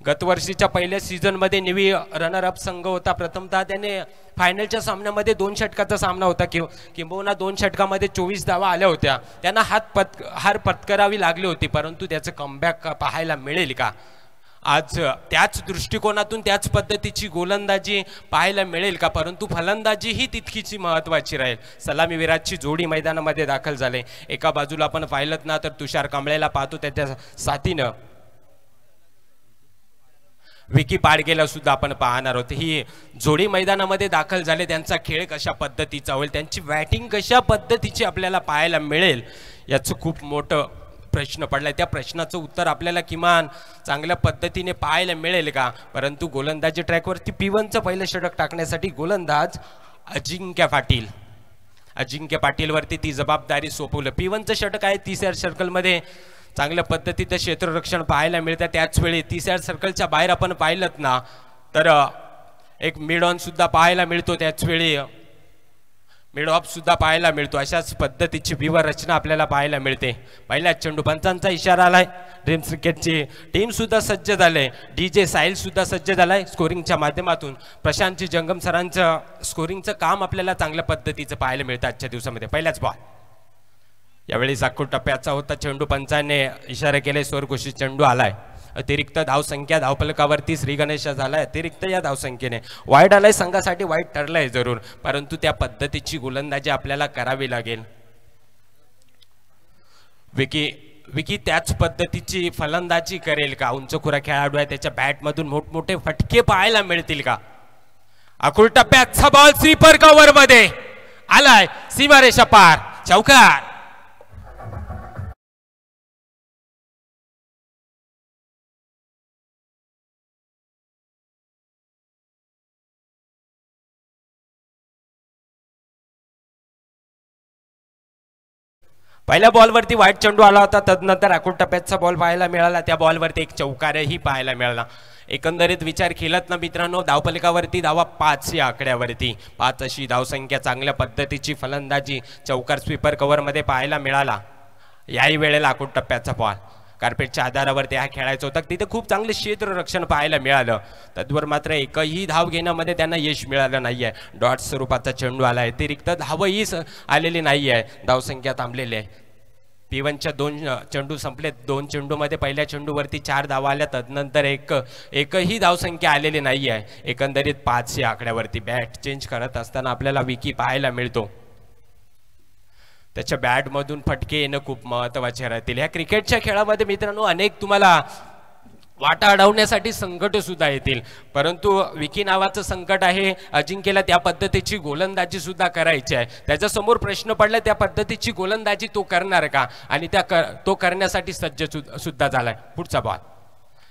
गतवर्षीच्या पहिल्या सीझनमध्ये निवी रनरअप संघ होता. प्रथमतः त्याने फायनलच्या सामन्यामध्ये 2 षटकाचा सामना होता किंबहुना 2 षटकामध्ये 24 धावा आल्या होत्या. त्यांना हार पत्करावी लागली होती, परंतु त्याचं कमबॅक पाहायला मिळेल का आज त्याच दृष्टिकोनातून त्याच पद्धतीची गोलंदाजी पाहायला मिळेल का. परंतु फलंदाजी ही तितकीची महत्त्वाची राहील. सलामीवीराची जोडी मैदानामध्ये दाखल झाले. एका बाजूला आपण पाहिलं ना तर तुषार कांबळेला पाहतो, त्याच्या साथीनं विकी पाडगेला सुद्धा आपण पाहणार आहोत. ही जोडी मैदानामध्ये दाखल झाले. त्यांचा खेळ कशा पद्धतीचा होईल, त्यांची बॅटिंग कशा पद्धतीची आपल्याला पाहायला मिळेल याचं खूप मोठं प्रश्न पडलाय. त्या प्रश्नाचं उत्तर आपल्याला किमान चांगल्या पद्धतीने पाहायला मिळेल का. परंतु गोलंदाजी ट्रॅकवरती P1चं पहिलं षटक टाकण्यासाठी गोलंदाज अजिंक्य पाटीलवरती ती जबाबदारी सोपवलं. P1चं षटक आहे. तिसऱ्या सर्कलमध्ये चांगल्या पद्धतीचं क्षेत्ररक्षण पाहायला मिळतं. त्याच वेळी तिसऱ्या सर्कलच्या बाहेर आपण पाहिलं ना तर एक मिड ऑन सुद्धा पाहायला मिळतो. त्याच वेळी मिड ऑफ सुद्धा पाहायला मिळतो. अशाच पद्धतीची व्यूह रचना आपल्याला पाहायला मिळते. पहिल्या चेंडू पंचांचा इशारा आलाय. ड्रीम्स क्रिकेटची टीम सुद्धा सज्ज झाले. DJ साहिल सुद्धा सज्ज झालाय. स्कोरिंगच्या माध्यमातून प्रशांतजी जंगम सरांचं स्कोरिंगचं काम आपल्याला चांगल्या पद्धतीचं पाहायला मिळतं आजच्या दिवसामध्ये. पहिलाच बॉल यावेळी साखू टप्प्याचा होता. चेंडू पंचाने इशारा केले. स्वर्घोषित चेंडू आलाय. अतिरिक्त धावसंख्या धावफलकावरती श्री गणेश झालाय. अतिरिक्त या धावसंख्येने वाईट आलाय. संघासाठी वाईट ठरलंय जरूर, परंतु त्या पद्धतीची गोलंदाजी आपल्याला करावी लागेल. विकी त्याच पद्धतीची फलंदाजी करेल का. उंचखुरा खेळाडू आहे. त्याच्या बॅटमधून मोठमोठे फटके पाहायला मिळतील का. अकुल टप्प्याचा बॉल स्वीपर कव्हर मध्ये आलाय. सीमारेषा पार. चौकार. पहिल्या बॉलवरती वाईट चेंडू आला होता. तदनंतर अकुल टप्प्याचा बॉल पाहायला मिळाला. त्या बॉलवरती एक चौकारही पाहायला मिळाला. एकंदरीत विचार केलात ना मित्रांनो, धावफलकावरती धावा 5 या आकड्यावरती 5 अशी धावसंख्या. चांगल्या पद्धतीची फलंदाजी चौकार स्वीपर कव्हरमध्ये पाहायला मिळाला. याही वेळेला अकुल टप्प्याचा बॉल कार्पेटच्या आधारावरती हा खेळायचा होता. तिथे खूप चांगले क्षेत्ररक्षण पाहायला मिळालं. तद्वर मात्र एकही धाव घेण्यामध्ये त्यांना यश मिळालं नाही आहे. डॉट स्वरूपाचा चेंडू आला आहे. अतिरिक्त धावही आलेली नाही आहे. धावसंख्या थांबलेली आहे. P1च्या 2 चेंडू संपले. 2 चेंडूमध्ये पहिल्या चेंडूवरती 4 धावा आल्या. तदनंतर एकही धावसंख्या आलेली नाही आहे. एकंदरीत 5 या आकड्यावरती बॅट चेंज करत असताना आपल्याला विकी पाहायला मिळतो. त्याच्या बॅटमधून फटके येणं खूप महत्त्वाचे राहतील. ह्या क्रिकेटच्या खेळामध्ये मित्रांनो अनेक तुम्हाला वाटा अडवण्यासाठी संकट सुद्धा येतील, परंतु विकी नावाचं संकट आहे. अजिंक्यला त्या पद्धतीची गोलंदाजी सुद्धा करायची आहे. त्याच्यासमोर प्रश्न पडला त्या पद्धतीची गोलंदाजी तो करणार का, आणि तो करण्यासाठी सज्ज सुद्धा झालाय. पुढचा बॉल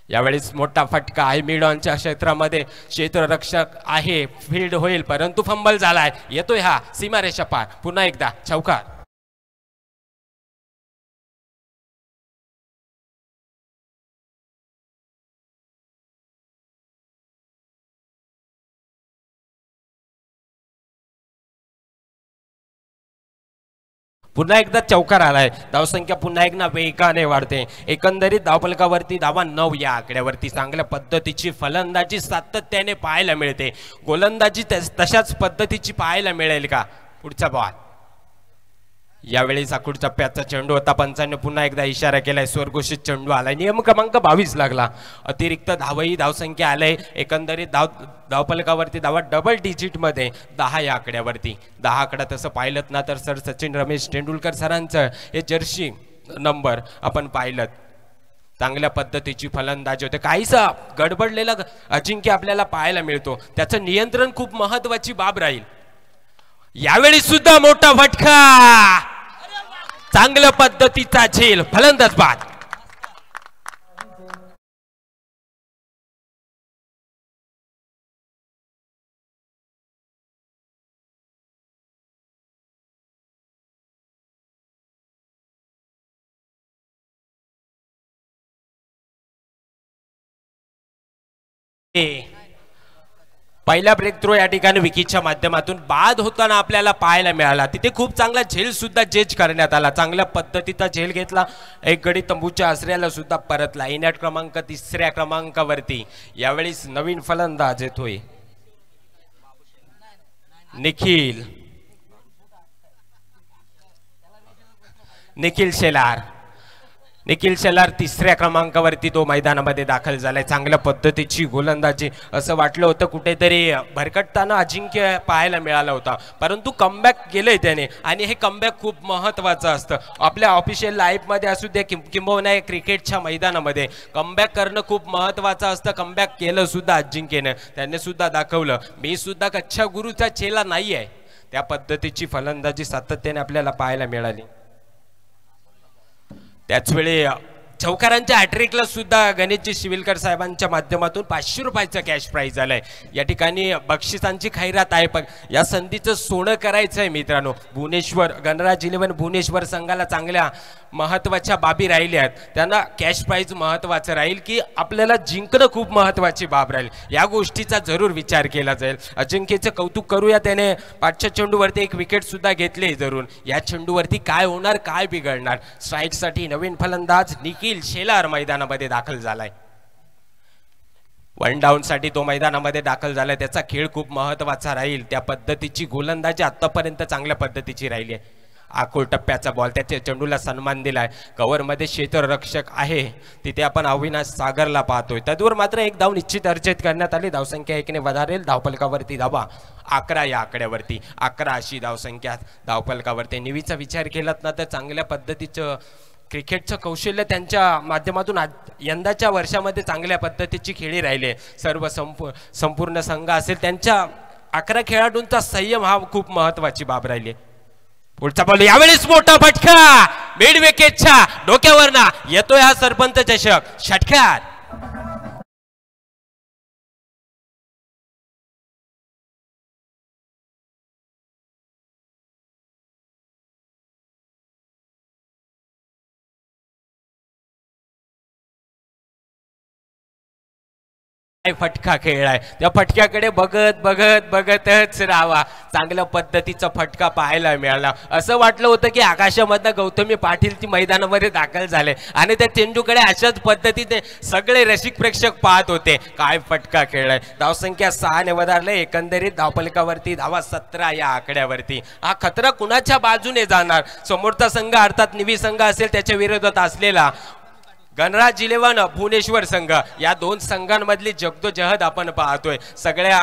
यावेळेस मोठा फटका आहे. मिड ऑनच्या क्षेत्रामध्ये क्षेत्ररक्षक आहे. फील्ड होईल परंतु फंबल झालाय. येतोय हा सीमारेषा पार. पुन्हा एकदा चौकार. पुन्हा एकदा चौकार आलाय. धावसंख्या पुन्हा एकदा वेगाने वाढते. एकंदरीत धावफलकावरती धावा 9 या आकड्यावरती. चांगल्या पद्धतीची फलंदाजी सातत्याने पाहायला मिळते. गोलंदाजी तशाच पद्धतीची पाहायला मिळेल का. पुढचा बॉल यावेळी साकुड टप्प्याचा चेंडू होता. पंचाने पुन्हा एकदा इशारा केलाय. स्वर्घोषित चेंडू आलाय. नियम क्रमांक 22 लागला. अतिरिक्त धावसंख्या आलाय. एकंदरीत धावफलकावरती धावा डबल डिजिट मध्ये 10 या आकड्यावरती. 10 आकडा तसं पाहिलं ना तर सर सचिन रमेश तेंडुलकर सरांचं हे जर्सी नंबर आपण पाहिलं. चांगल्या पद्धतीची फलंदाजी होते. काहीसा गडबडलेला अजिंक्य आपल्याला पाहायला मिळतो. त्याचं नियंत्रण खूप महत्वाची बाब राहील. यावेळी सुद्धा मोठा फटका. चांगल्या पद्धतीचा झेल. फलंदाज बाद. पहिला ब्रेक थ्रो या ठिकाणी विकीच्या माध्यमातून बाद होताना आपल्याला पाहायला मिळाला. तिथे खूप चांगला झेल सुद्धा जज करण्यात आला. चांगल्या पद्धतीचा झेल घेतला. एक गडी तंबूच्या आसऱ्याला सुद्धा परतला. इनॅट क्रमांक 3ऱ्या क्रमांकावरती यावेळेस नवीन फलंदाज येतोय निखिल शेलार. निखिल शेलार 3ऱ्या क्रमांकावरती तो मैदानामध्ये दाखल झालाय. चांगल्या पद्धतीची गोलंदाजी. असं वाटलं होतं कुठेतरी भरकटताना अजिंक्य पाहायला मिळाला होता, परंतु कमबॅक केलंय त्याने आणि हे कमबॅक खूप महत्त्वाचं असतं. आपल्या ऑफिशियल लाईफमध्ये असू द्या किंबहुना क्रिकेटच्या मैदानामध्ये कमबॅक करणं खूप महत्त्वाचं असतं. कमबॅक केलं सुद्धा अजिंक्यने. त्याने सुद्धा दाखवलं मी सुद्धा कच्च्या गुरुचा चेला नाही आहे. त्या पद्धतीची फलंदाजी सातत्याने आपल्याला पाहायला मिळाली. त्याचवेळी चौकारांच्या हॅट्रिकला सुद्धा गणेशजी शिविलकर साहेबांच्या माध्यमातून 500 रुपयाचं कॅश प्राईज आलंय. या ठिकाणी बक्षिसांची खैरात आहे. पण या संधीचं सोनं करायचं आहे मित्रांनो. भुवनेश्वर गणराज 11 भुवनेश्वर संघाला चांगल्या महत्त्वाच्या बाबी राहिल्या आहेत. त्यांना कॅश प्राईज महत्त्वाचं राहील की आपल्याला जिंकणं खूप महत्त्वाची बाब राहील. या गोष्टीचा जरूर विचार केला जाईल. अजिंक्यचं कौतुक करूया. त्याने 5च्या चेंडूवरती एक विकेट सुद्धा घेतले जरूर. या चेंडूवरती काय होणार, काय बिघडणार. स्ट्राईकसाठी नवीन फलंदाज निखिल शेलार मैदानामध्ये दाखल झालाय. 1 डाऊन साठी तो मैदानामध्ये दाखल झालाय. त्याचा खेळ खूप महत्त्वाचा राहील. त्या पद्धतीची गोलंदाजी आतापर्यंत चांगल्या पद्धतीची राहिली आहे. आखोल टप्प्याचा बॉल. त्याच्या चेंडूला सन्मान दिलाय. कव्हरमध्ये क्षेत्ररक्षक आहे तिथे आपण अविनाश सागरला पाहतोय. तद्वर मात्र एक धाव निश्चित अर्जित करण्यात आली. धावसंख्या 1ने वधारेल. धावफलकावरती धावा 11 या आकड्यावरती. 11 अशी धावसंख्या धावफलकावरती. निवीचा विचार केलात ना तर चांगल्या पद्धतीचं क्रिकेटचं कौशल्य त्यांच्या माध्यमातून यंदाच्या वर्षामध्ये चांगल्या पद्धतीची खेळी राहिले. सर्व संपूर्ण संघ असेल त्यांच्या 11 खेळाडूंचा संयम हा खूप महत्त्वाची बाब राहिली. पुढचा बॉल यावेळेस मोठा फटका मिड विकेटच्या डोक्यावरना येतोय हा सरपंच चषक. षटकार. फटका खेळलाय. त्या फटक्याकडे बघत बघत बघतच राहावा. चांगल्या पद्धतीचा फटका पाहायला मिळाला. असं वाटलं होतं की आकाशामधनं गौतमी पाटील ती मैदानामध्ये दाखल झाले आणि त्या चेंडूकडे अशाच पद्धतीने सगळे रसिक प्रेक्षक पाहत होते. काय फटका खेळलाय. धावसंख्या 6ने वधारले. एकंदरीत धावफलकावरती धावा 17 या आकड्यावरती. हा खतरा कुणाच्या बाजूने जाणार. समोरचा संघ अर्थात निवी संघ असेल त्याच्या विरोधात असलेला गणराज 11 भुवनेश्वर संघ. या दोन संघांमधली जगदोजहद आपण पाहतोय. सगळ्या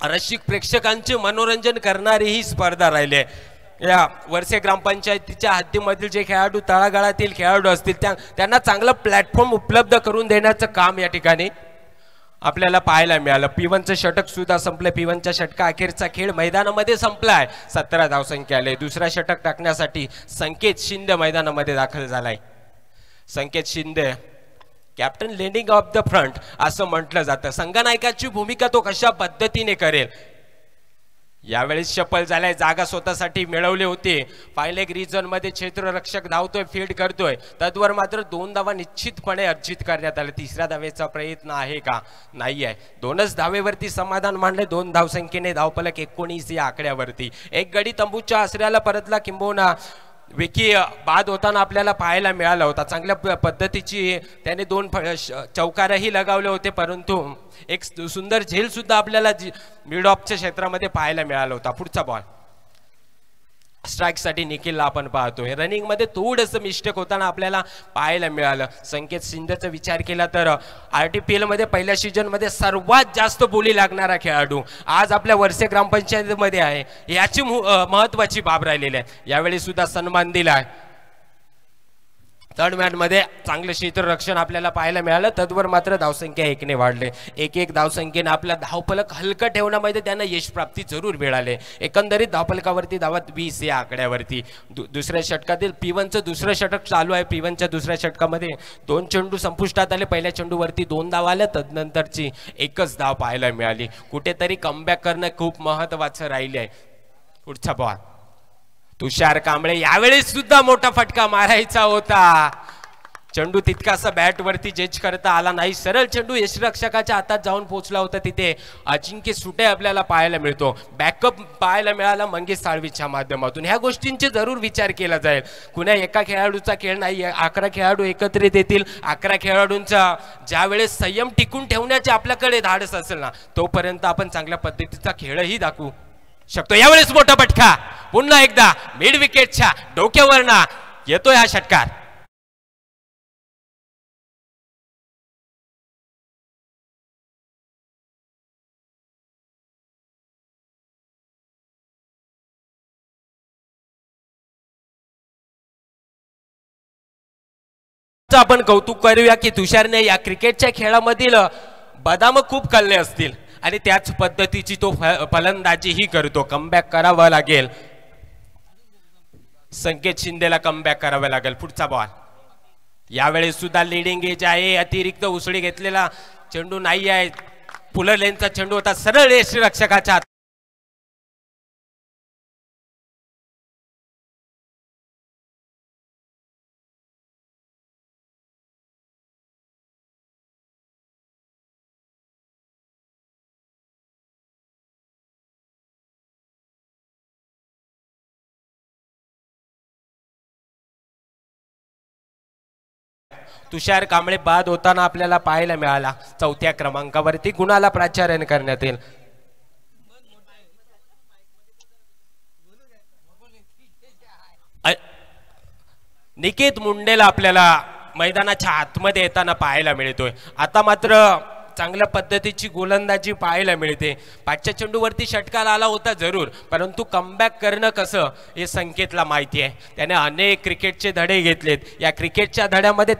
रसिक प्रेक्षकांचे मनोरंजन करणारी ही स्पर्धा राहिली आहे. या वर्षे ग्रामपंचायतीच्या हद्दीमधील जे खेळाडू तळागाळातील खेळाडू असतील त्यांना चांगला प्लॅटफॉर्म उपलब्ध करून देण्याचं काम या ठिकाणी आपल्याला पाहायला मिळालं. P1चं षटक सुद्धा संपलं. P1च्या षटका अखेरचा खेळ मैदानामध्ये संपलाय. 17 धावसंख्या आले. दुसरा षटक टाकण्यासाठी संकेत शिंदे मैदानामध्ये दाखल झालाय. Sanket Shinde captain leading of the front असं म्हटलं जातं. संघनायकाची भूमिका तो कशा पद्धतीने करेल. यावेळेस सफल झालाय. जागा स्वतःसाठी मिळवली होती. फायनल एक रिजन मध्ये क्षेत्ररक्षक धावतोय, फील्ड करतोय. तद्वर मात्र 2 धावा निश्चितपणे अर्जित करण्यात आले. 3ऱ्या धावेचा प्रयत्न आहे का? नाही आहे. 2च धावेवरती समाधान मानले. 2 धावसंख्येने धावफलक 19 या आकड्यावरती. एक गडी तंबूच्या आसऱ्याला परतला. किंबहुना विकी बाद होताना आपल्याला पाहायला मिळाला होता. चांगल्या पद्धतीची त्याने 2 चौकारही लगावले होते, परंतु एक सुंदर झेल सुद्धा आपल्याला मिड ऑफच्या क्षेत्रामध्ये पाहायला मिळाला होता. पुढचा बॉल स्ट्राइक साठी निखिलला आपण पाहतोय. रनिंग मध्ये थोडंसं मिस्टेक होताना आपल्याला पाहायला मिळालं. संकेत शिंदेचा विचार केला तर RTPL मध्ये पहिल्या सीझन मध्ये सर्वात जास्त बोली लागणारा खेळाडू आज आपल्या वर्षे ग्रामपंचायतीमध्ये आहे. याची महत्वाची बाब राहिलेली आहे. यावेळी सुद्धा सन्मान दिलाय. थर्ड मॅच मध्ये चांगलं क्षेत्ररक्षण आपल्याला पाहायला मिळालं. तद्वर मात्र धावसंख्या 1ने वाढले. 1 धावसंख्येने आपला धावफलक हलकं ठेवण्यामध्ये त्यांना यश प्राप्ती जरूर मिळाले. एकंदरीत धावफलकावरती धावा 20 या आकड्यावरती. दुसऱ्या षटकातील P1चं दुसरं षटक चालू आहे. P1च्या दुसऱ्या षटकामध्ये 2 चेंडू संपुष्टात आले. पहिल्या चेंडूवरती 2 धावा आल्या. तदनंतरची 1च धाव पाहायला मिळाली. कुठेतरी कमबॅक करणं खूप महत्त्वाचं राहिले आहे. पुढचा बॉल तुषार कांबळे. यावेळेस सुद्धा मोठा फटका मारायचा होता. चेंडू तितकासा बॅट वरती जज करता आला नाही, सरळ चेंडू यष्टिरक्षकाच्या हातात जाऊन पोहोचला होता. तिथे अजिंक्य सुटे आपल्याला पाहायला मिळतो. बॅकअप पाहायला मिळाला मंगेश साळवीच्या माध्यमातून. ह्या गोष्टींचे जरूर विचार केला जाईल. कुण्या एका खेळाडूचा खेळ नाही, 11 खेळाडू एकत्रित येतील. 11 खेळाडूंचा ज्या वेळेस संयम टिकून ठेवण्याचे आपल्याकडे धाडस असेल ना, तोपर्यंत आपण चांगल्या पद्धतीचा खेळही दाखवू शकतो. यावेळेस मोठा फटका पुन्हा एकदा मिड विकेटच्या डोक्यावरना येतोय हा षटकार. आपण कौतुक करूया की तुषारने या क्रिकेटच्या खेळामधील बदाम खूप खाल्ले असतील आणि त्याच पद्धतीची तो फलंदाजीही करतो. कमबॅक करावा लागेल, संकेत शिंदेला कमबॅक करावा लागेल. पुढचा बॉल यावेळेस सुद्धा लिडिंग एज आहे. अतिरिक्त उसळी घेतलेला चेंडू नाही आहे. पुलर लेनचा चेंडू होता, सरळ यष्टिरक्षकाच्या तुषार कांबळे बाद होताना आपल्याला पाहायला मिळाला. 4थ्या क्रमांकावरती गुणाला प्राचार्य करण्यात येईल. निकेत मुंडेला आपल्याला मैदानाच्या आतमध्ये येताना पाहायला मिळतोय. आता मात्र चांगल्या पद्धतीची गोलंदाजी पाहायला मिळते. 5च्या चेंडूवरती षटकार आला होता जरूर, परंतु कमबॅक करणं कसं हे संकेतला माहिती आहे. त्याने अनेक क्रिकेटचे धडे घेतलेत. या क्रिकेटच्या धड्यामध्ये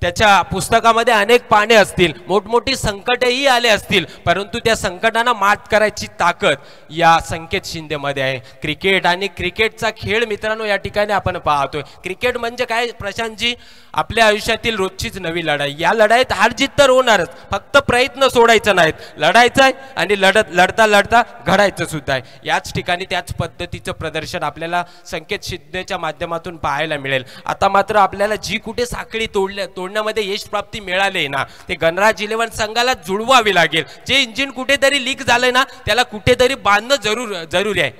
त्याच्या पुस्तकामध्ये अनेक पाने असतील, मोठमोठी संकटही आले असतील, परंतु त्या संकटांना मात करायची ताकद या संकेत शिंदेमध्ये आहे. क्रिकेट आणि क्रिकेटचा खेळ मित्रांनो या ठिकाणी आपण पाहतोय. क्रिकेट म्हणजे काय प्रशांतजी, आपल्या आयुष्यातील रोजचीच नवी लढाई. या लढाईत हार जीत तर होणारच, फक्त प्रयत्न सोडायचं नाहीत, लढायचं आहे आणि लढता लढता घडायचं सुद्धा आहे. याच ठिकाणी त्याच पद्धतीचं प्रदर्शन आपल्याला संकेत शिंदेच्या माध्यमातून पाहायला मिळेल. आता मात्र आपल्याला जी कुठे साखळी तोडण्यामध्ये यश प्राप्ती मिळाले ना, ते गणराज 11 संघाला जुळवावी लागेल. जे इंजिन कुठेतरी लीक झालंय ना, त्याला कुठेतरी बांधणं जरुरी आहे.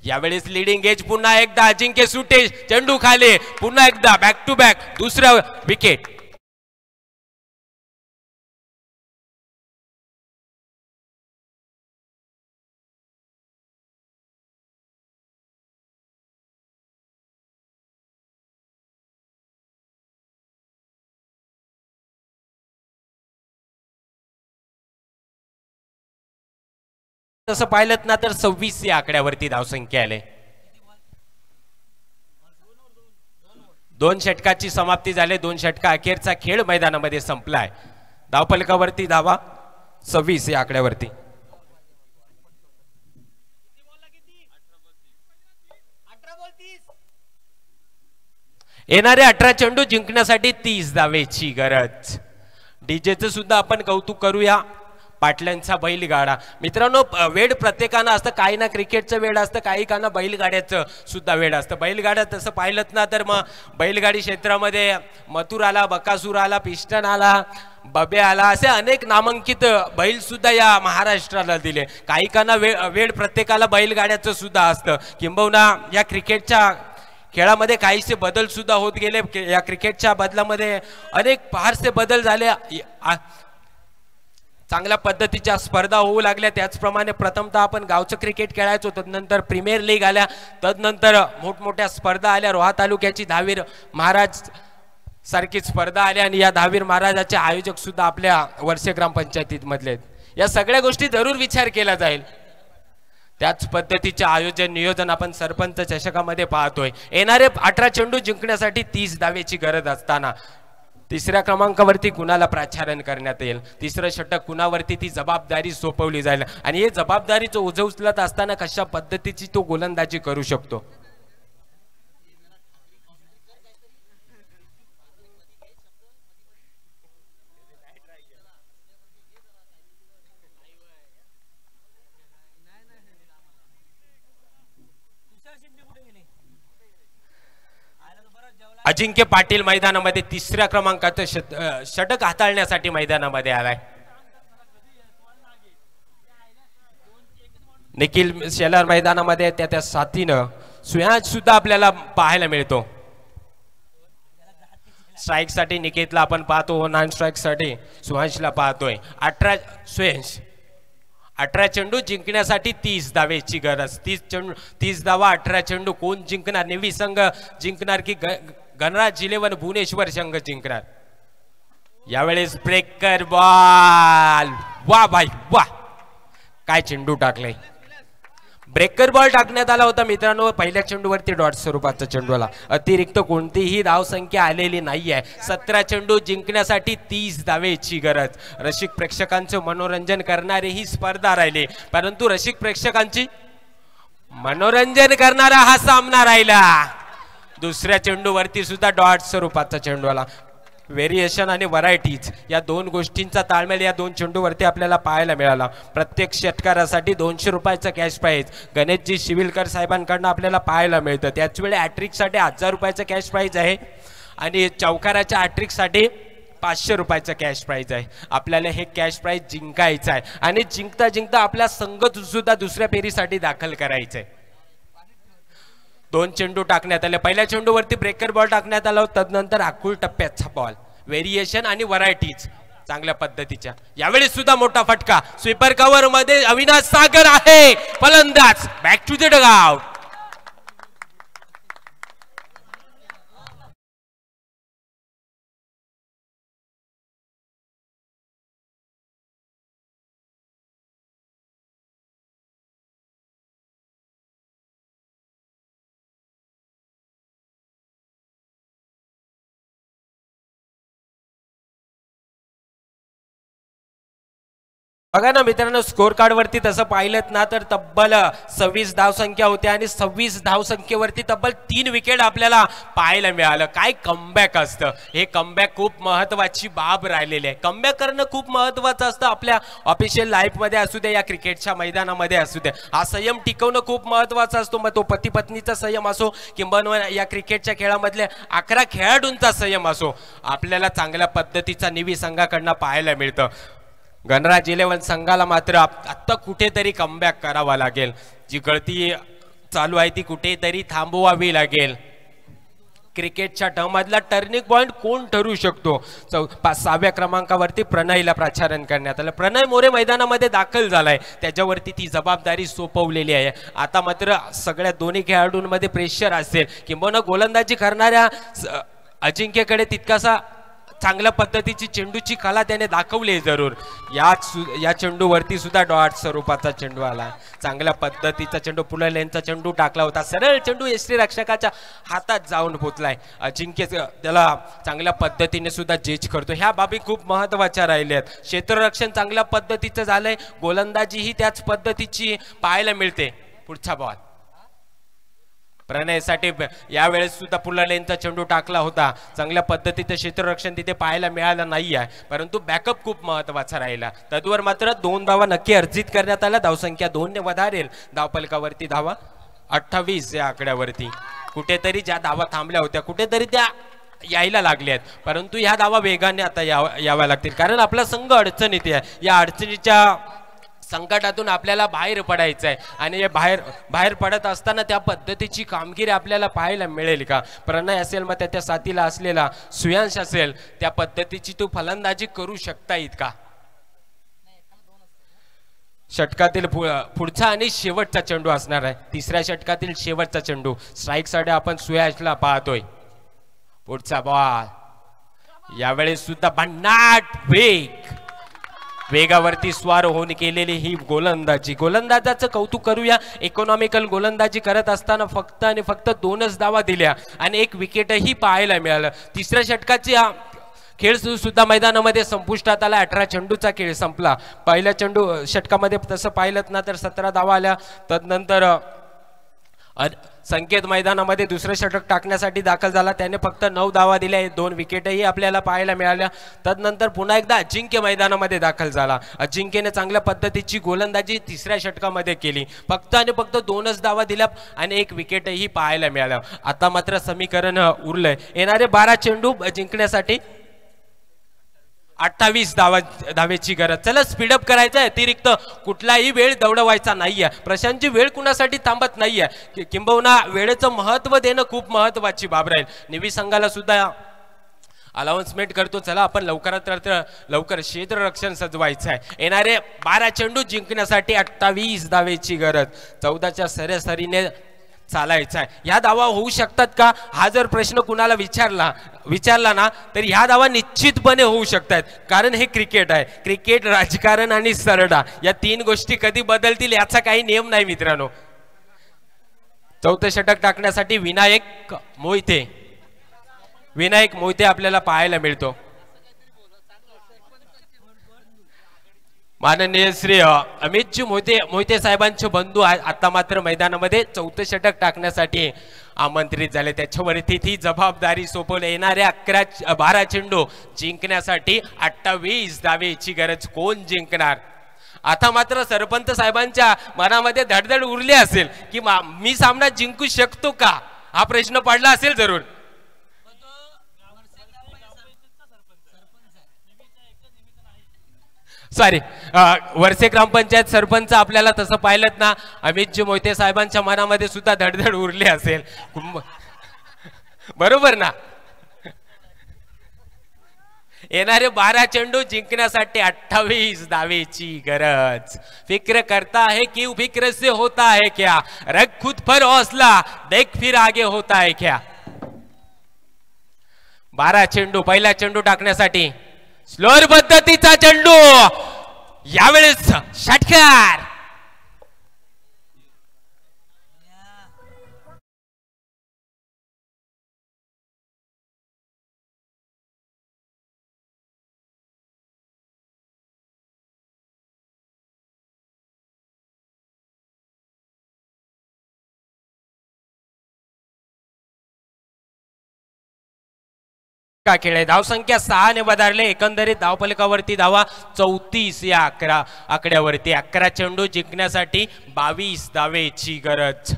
यावेळेस लीडिंग एज पुन्हा एकदा अजिंक्य सुटे, चेंडू खाली, पुन्हा एकदा बॅक टू बॅक दुसरा विकेट. तसं पाहिलं ना तर 26 या आकड्यावरती धावसंख्या आले. 2 षटकाची समाप्ती झाली. 2 षटका अखेरचा खेळ मैदानामध्ये संपलाय. धावफलकावरती धावा 26 या आकड्यावरती. येणारे 18 चेंडू जिंकण्यासाठी 30 धावेची गरज. डीजेचं सुद्धा आपण कौतुक करूया. पाटल्यांचा बैलगाडा. मित्रांनो, वेळ प्रत्येकानं असतं. काही ना क्रिकेटचं वेळ असतं, काही काना बैलगाड्याचं सुद्धा वेळ असतं. बैलगाड्या तसं पाहिलं ना तर मग बैलगाडी क्षेत्रामध्ये मथुर आला, बकासूर आला, पिस्टन आला, बबे आला, असे अनेक नामांकित बैल सुद्धा या महाराष्ट्राला दिले. काही काना वेळ प्रत्येकाला बैलगाड्याचं सुद्धा असतं. किंबहुना या क्रिकेटच्या खेळामध्ये काहीसे बदल सुद्धा होत गेले. या क्रिकेटच्या बदलामध्ये अनेक फारसे बदल झाले. चांगल्या पद्धतीच्या स्पर्धा होऊ लागल्या. त्याचप्रमाणे प्रथमतः आपण गावचं क्रिकेट खेळायचो, तदनंतर प्रीमियर लीग आल्या, तदनंतर मोठमोठ्या स्पर्धा आल्या. रोहा तालुक्याची दहावीर महाराज सारखी स्पर्धा आल्या आणि या दहावीर महाराजाचे आयोजक सुद्धा आपल्या वर्षे ग्रामपंचायतीत मधले. या सगळ्या गोष्टी जरूर विचार केला जाईल. त्याच पद्धतीचे आयोजन नियोजन आपण सरपंच चषकामध्ये पाहतोय. येणारे 18 चेंडू जिंकण्यासाठी 30 धावेची गरज असताना 3ऱ्या क्रमांकावरती कुणाला प्राचारण करण्यात येईल. 3रं षटक कुणावरती ती जबाबदारी सोपवली जाईल आणि हे जबाबदारीचं ओझं उचलत असताना कशा पद्धतीची तो गोलंदाजी करू शकतो. अजिंक्य पाटील मैदानामध्ये तिसऱ्या क्रमांकाचं षटक हाताळण्यासाठी मैदानामध्ये आलाय. निखिल शेलार मैदानामध्ये त्या साथीनं सुयांश सुद्धा आपल्याला पाहायला मिळतो. स्ट्राईक साठी निकेतला आपण पाहतो, नॉन स्ट्राईक साठी सुयांशला पाहतोय. 18 चेंडू जिंकण्यासाठी 30 धावेची गरज. 30 धावा 18 चेंडू. कोण जिंकणार? नेव्ही संघ जिंकणार की गणराज 11 भुवनेश्वर संघ जिंकणार? यावेळेस ब्रेकर बॉल. वा भाई वा, काय चेंडू टाकले. ब्रेकर बॉल टाकण्यात आला होता मित्रांनो. पहिल्या चेंडूवरती डॉट स्वरूपाचा चेंडू आला. अतिरिक्त कोणतीही धावसंख्या आलेली नाहीये. 17 चेंडू जिंकण्यासाठी 30 धावेची गरज. रसिक प्रेक्षकांचं मनोरंजन करणारी ही स्पर्धा राहिली, परंतु रसिक प्रेक्षकांची मनोरंजन करणारा हा सामना राहिला. दुसऱ्या चेंडूवरती सुद्धा डॉट स्वरूपाचा चेंडू आला. व्हेरिएशन आणि व्हरायटीज या दोन गोष्टींचा ताळमेळ या दोन चेंडूवरती आपल्याला पाहायला मिळाला. प्रत्येक षटकारासाठी 200 रुपयाचं कॅश प्राईज गणेशजी शिविलकर साहेबांकडनं आपल्याला पाहायला मिळतं. त्याच वेळी हॅट्रिकसाठी 1000 रुपयाचं कॅश प्राईज आहे आणि चौकाराच्या हॅट्रिकसाठी 500 रुपयाचं कॅश प्राईज आहे. आपल्याला हे कॅश प्राईज जिंकायचं आहे आणि जिंकता जिंकता आपला संघ सुद्धा दुसऱ्या फेरीसाठी दाखल करायचं आहे. 2 चेंडू टाकण्यात आले. पहिल्या चेंडूवरती ब्रेकर बॉल टाकण्यात आला, तदनंतर आखूळ टप्प्याचा बॉल. व्हेरिएशन आणि व्हरायटीज चांगल्या पद्धतीच्या. यावेळी सुद्धा मोठा फटका. स्वीपर कव्हर मध्ये अविनाश सागर आहे फलंदाज. Back to the dugout. बघा ना मित्रांनो, स्कोर कार्ड वरती तसं पाहिलं ना तर तब्बल 26 धावसंख्या होत्या आणि 26 धावसंख्येवरती तब्बल 3 विकेट आपल्याला पाहायला मिळालं. काय कमबॅक असतं. हे कमबॅक खूप महत्वाची बाब राहिलेली आहे. कमबॅक करणं खूप महत्वाचं असतं. आपल्या ऑफिशियल लाईफ मध्ये असू दे या क्रिकेटच्या मैदानामध्ये असू दे, हा संयम टिकवणं खूप महत्वाचं असतो. मग तो पती पत्नीचा संयम असो किंवा या क्रिकेटच्या खेळामधल्या 11 खेळाडूंचा संयम असो, आपल्याला चांगल्या पद्धतीचा निवी संघाकडनं पाहायला मिळतं. गणराज 11 संघाला मात्र आत्ता कुठेतरी कमबॅक करावा लागेल. जी गळती चालू आहे ती कुठेतरी थांबवावी लागेल. क्रिकेटच्या टर्ममधला टर्निंग पॉइंट कोण ठरू शकतो? 6व्या क्रमांकावरती प्रणयला प्रचारण करण्यात आलं. प्रणय मोरे मैदानामध्ये दाखल झालाय, त्याच्यावरती ती जबाबदारी सोपवलेली आहे. आता मात्र सगळ्या दोन्ही खेळाडूंमध्ये प्रेशर असेल किंवा गोलंदाजी करणाऱ्या अजिंक्यकडे तितकासा चांगल्या पद्धतीची चेंडूची कला त्याने दाखवली जरूर. या चेंडूवरती सुद्धा डॉट स्वरूपाचा चेंडू आला. चांगल्या पद्धतीचा चेंडू, पुढे लेनचा चेंडू टाकला होता. सरळ चेंडू यष्टी रक्षकाच्या हातात जाऊन पोचलाय. अजिंक्य त्याला चांगल्या पद्धतीने सुद्धा जज करतो. ह्या बाबी खूप महत्वाच्या राहिल्या आहेत. क्षेत्ररक्षण चांगल्या पद्धतीचं झालंय, गोलंदाजी ही त्याच पद्धतीची पाहायला मिळते. पुढचा बॉल प्रणयसाठी. यावेळेस सुद्धा पुढला लेनचा चेंडू टाकला होता. चांगल्या पद्धतीचं क्षेत्ररक्षण तिथे पाहायला मिळालं नाही आहे, परंतु बॅकअप खूप महत्वाचा राहिला. तद्वर मात्र 2 धावा नक्की अर्जित करण्यात आल्या. धावसंख्या 2 ने वधारेल. धावफलकावरती धावा 28 या आकड्यावरती. कुठेतरी ज्या धावा थांबल्या होत्या कुठेतरी त्या यायला लागल्यात, परंतु ह्या धावा वेगाने आता याव्या लागतील, कारण आपला संघ अडचणीत आहे. या अडचणीच्या संकटातून आपल्याला बाहेर पडायचं आहे आणि हे बाहेर पडत असताना त्या पद्धतीची कामगिरी आपल्याला पाहायला मिळेल का? प्रणय असेल, मग त्याच्या साथीला असलेला सुयांश असेल, त्या पद्धतीची तू फलंदाजी करू शकता का? षटकातील पुढचा आणि शेवटचा चेंडू असणार आहे. तिसऱ्या षटकातील शेवटचा चेंडू. स्ट्राईक साठी आपण सुयांशला पाहतोय. पुढचा बॉल. यावेळेस सुद्धा भन्नाट वेगावरती स्वार होऊन केलेली ही गोलंदाजी. गोलंदाजाचं कौतुक करूया. इकॉनॉमिकल गोलंदाजी करत असताना फक्त आणि फक्त 2च धावा दिल्या आणि 1 विकेटही पाहायला मिळालं. तिसऱ्या षटकाची खेळ सुद्धा मैदानामध्ये संपुष्टात आला. 18 चेंडूचा खेळ संपला. पहिल्या षटकामध्ये तसं पाहिलं ना तर 17 धावा आल्या. तदनंतर संकेत मैदानामध्ये दुसरं षटक टाकण्यासाठी दाखल झाला, त्याने फक्त 9 धावा दिल्या, 2 विकेटही आपल्याला पाहायला मिळाल्या. तदनंतर पुन्हा एकदा अजिंक्य मैदानामध्ये दाखल झाला. अजिंक्यने चांगल्या पद्धतीची गोलंदाजी तिसऱ्या षटकामध्ये केली, फक्त आणि फक्त 2च धावा दिल्या आणि 1 विकेटही पाहायला मिळालं. आता मात्र समीकरण उरलंय, येणारे 12 चेंडू जिंकण्यासाठी 28 धावेची गरज. चला स्पीडअप करायचं आहे, अतिरिक्त कुठलाही वेळ दौडवायचा नाहीये. प्रशांतची वेळ कुणासाठी थांबत नाहीये, किंबहुना वेळेचं महत्व देणं खूप महत्वाची बाब राहील. निवी संघाला सुद्धा अलाउन्समेंट करतो, चला आपण लवकरात लवकर क्षेत्ररक्षण सजवायचं आहे. येणारे 12 चेंडू जिंकण्यासाठी 28 धावेची गरज. 14च्या सरासरीने चालायचं आहे. ह्या धावा होऊ शकतात का, हा जर प्रश्न कुणाला विचारला ना तर ह्या धावा निश्चितपणे होऊ शकतात. कारण हे क्रिकेट आहे. क्रिकेट, राजकारण आणि सरडा या 3 गोष्टी कधी बदलतील याचा काही नियम नाही मित्रांनो. 4थं षटक टाकण्यासाठी विनायक मोहिते आपल्याला पाहायला मिळतो. माननीय श्री अमितजी मोहिते साहेबांचे बंधू आता मात्र मैदानामध्ये 4थं षटक टाकण्यासाठी आमंत्रित झाले. त्याच्यावरती ती जबाबदारी सोपवली. येणाऱ्या 12 चेंडू जिंकण्यासाठी 28 धावेची गरज. कोण जिंकणार? आता मात्र सरपंच साहेबांच्या मनामध्ये धडधड उरली असेल की मी सामना जिंकू शकतो का, हा प्रश्न पडला असेल जरूर. सॉरी, वरसे ग्रामपंचायत सरपंच आपल्याला तसं पाहिलं ना, अमितजी मोहिते साहेबांच्या मनामध्ये सुद्धा धडधड उरली असेल, बरोबर ना. येणारे 12 चेंडू जिंकण्यासाठी 28 धावेची गरज. फिक्र करता है कि फिक्र से होता है क्या, रख खुद पर हौसला, देख फिर आगे होता है क्या. 12 चेंडू, पहिला चेंडू टाकण्यासाठी स्लोअर पद्धतीचा चेंडू, यावेळेस षटकार. का खेळ आहे. धावसंख्या 6 ने वधारले. एकंदरीत धावफलकावरती धावा 34 या आकड्यावरती. 11 चेंडू जिंकण्यासाठी 22 धावेची गरज.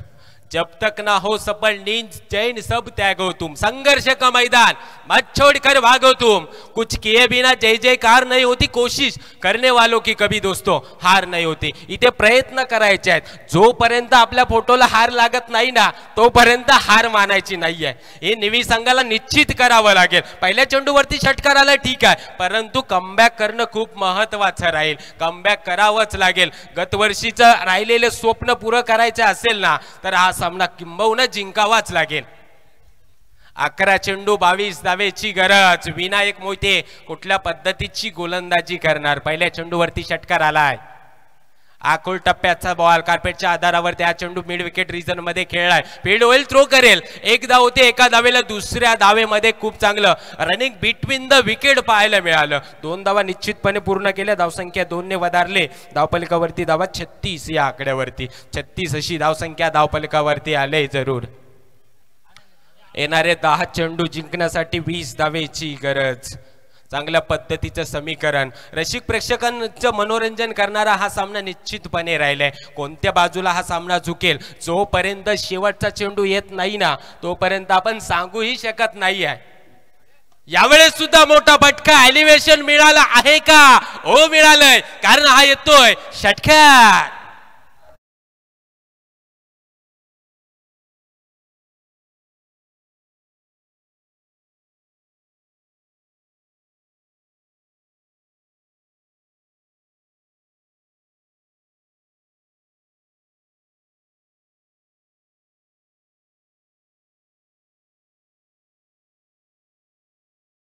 जब तक ना हो सफल नींद चैन सब त्यागो तुम, संघर्ष का मैदान मत छोड़ कर भागो तुम, कुछ किए बिना जय जयकार नहीं होती, कोशिश करने वालों की कभी दोस्तों हार नहीं होती. इथे प्रयत्न करायचे आहेत. जोपर्यंत आपल्या फोटोला हार लागत नाही ना तोपर्यंत हार मानायची नाहीये. हे निवी संघाला निश्चित करावं लागेल. पहिल्या चेंडूवरती षटकार आला ठीक आहे, परंतु कमबॅक करणं खूप महत्वाचं राहील. कमबॅक करावंच लागेल. गतवर्षीचं राहिलेलं स्वप्न पुरं करायचं असेल ना तर हा सामना किंबहुना जिंकावाच लागेल. 11 चेंडू 22 धावेची गरज. विनायक मोहिते कुठल्या पद्धतीची गोलंदाजी करणार. पहिल्या चेंडूवरती षटकार आलाय. आखोल टप्प्याचा बॉल कार्पेटच्या आधारावर त्या चेंडू मिड विकेट रिजन मध्ये खेळलाय. फील्ड होईल, थ्रो करेल. एक धाव होते एका धावेला. दुसऱ्या धावेमध्ये खूप चांगलं रनिंग बिटवीन द विकेट पाहायला मिळालं. 2 धावा निश्चितपणे पूर्ण केल्या. धावसंख्या 2 ने वधारले. धावफलकावरती धावा 36 या आकड्यावरती. 36 अशी धावसंख्या धावफलकावरती आले जरूर. येणारे 10 चेंडू जिंकण्यासाठी 20 धावेची गरज. चांगल्या पद्धतीचं समीकरण. रसिक प्रेक्षकांचं मनोरंजन करणारा हा सामना निश्चितपणे राहिलाय. कोणत्या बाजूला हा सामना झुकेल जोपर्यंत शेवटचा चेंडू येत नाही ना तोपर्यंत आपण सांगूही शकत नाही आहे. यावेळेस सुद्धा मोठा फटका. एलिव्हेशन मिळाला आहे का? हो मिळालंय, कारण हा येतोय षटकार.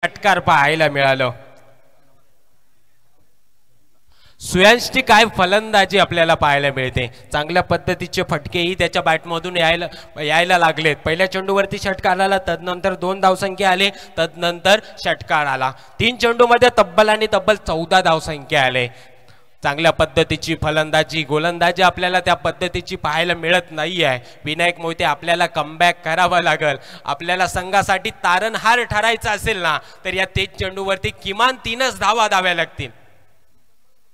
षटकार पाहायला मिळालं. सुयांशची काय फलंदाजी आपल्याला पाहायला मिळते. चांगल्या पद्धतीचे फटकेही त्याच्या बॅटमधून यायला लागलेत. पहिल्या चेंडूवरती षटकार आला, तदनंतर 2 धावसंख्या आले, तदनंतर षटकार आला. 3 चेंडूमध्ये तब्बल 14 धावसंख्या आले. चांगल्या पद्धतीची फलंदाजी गोलंदाजी आपल्याला त्या पद्धतीची पाहायला मिळत नाही आहे. विनायक मोहिते आपल्याला कमबॅक करावा लागेल. आपल्याला संघासाठी तारणहार ठरायचा असेल ना तर या तेज चेंडूवरती किमान 3च धावा द्याव्या लागतील.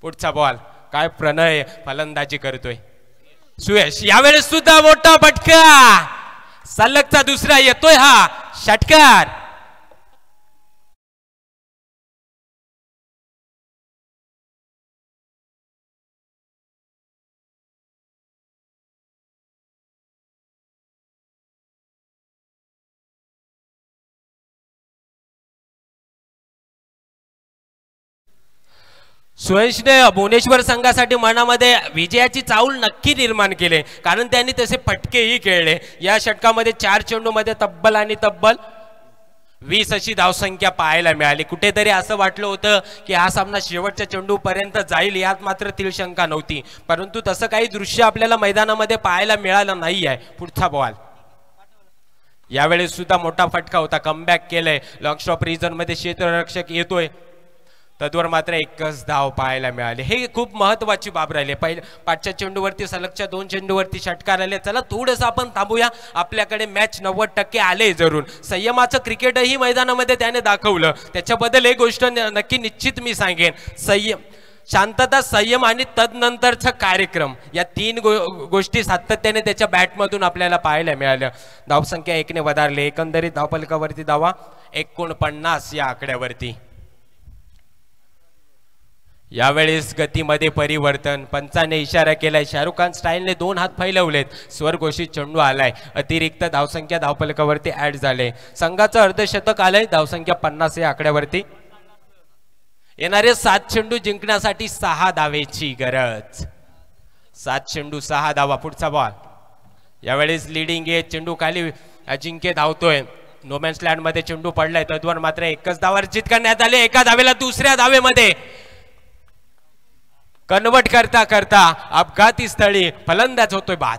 पुढचा बॉल काय प्रणय फलंदाजी करतोय. सुयश यावेळेस सुद्धा मोठा फटका सलगचा दुसरा येतोय हा षटकार. सुयशने भुवनेश्वर संघासाठी मनामध्ये विजयाची चाहूल नक्की निर्माण केले, कारण त्यांनी तसे फटकेही खेळले. या षटकामध्ये 4 चेंडूमध्ये तब्बल आणि तब्बल 20 अशी धावसंख्या पाहायला मिळाली. कुठेतरी असं वाटलं होतं की हा सामना शेवटच्या चेंडूपर्यंत जाईल, यात मात्र तिळशंका नव्हती. परंतु तसं काही दृश्य आपल्याला मैदानामध्ये पाहायला मिळालं नाही आहे. पुढचा बॉल यावेळेस सुद्धा मोठा फटका होता. कमबॅक केलंय. लॉंग स्टॉप रिजन मध्ये क्षेत्ररक्षक येतोय, तद्वर मात्र 1च धाव पाहायला मिळाली. हे खूप महत्वाची बाब राहिली. पहिल्या 5च्या चेंडूवरती सलगच्या 2 चेंडूवरती षटकार आले. चला थोडंसं आपण थांबूया. आपल्याकडे मॅच 90% आले जरूर. संयमाचं क्रिकेटही मैदानामध्ये त्याने दाखवलं. त्याच्याबद्दल एक गोष्ट नक्की निश्चित मी सांगेन. शांतता, संयम आणि तदनंतरचा कार्यक्रम या 3 गोष्टी सातत्याने त्याच्या बॅटमधून आपल्याला पाहायला मिळाल्या. धावसंख्या 1ने वधारली. एकंदरीत धावफलकावरती धावा 49 या आकड्यावरती. यावेळेस गतीमध्ये परिवर्तन. पंचाने इशारा केलाय. शाहरुख खान स्टाईलने 2 हात फैलवलेत. स्वरघोषित चेंडू आलाय. अतिरिक्त धावसंख्या धावफलकावरती ऍड झाले. संघाचं अर्धशतक आलंय. धावसंख्या 50 या आकड्यावरती. येणारे 7 चेंडू जिंकण्यासाठी 6 धावेची गरज. 7 चेंडू 6 धावा. पुढचा बॉल यावेळेस लिडिंग आहे. चेंडू खाली अजिंक्य धावतोय. नोमॅन्स लँड मध्ये चेंडू पडलाय. तद्वर मात्र 1च धाव अर्जित करण्यात आले. एका धावेला दुसऱ्या धावेमध्ये कन्वर्ट करता करता अपघाती स्थळी फलंदाज होतोय बाद.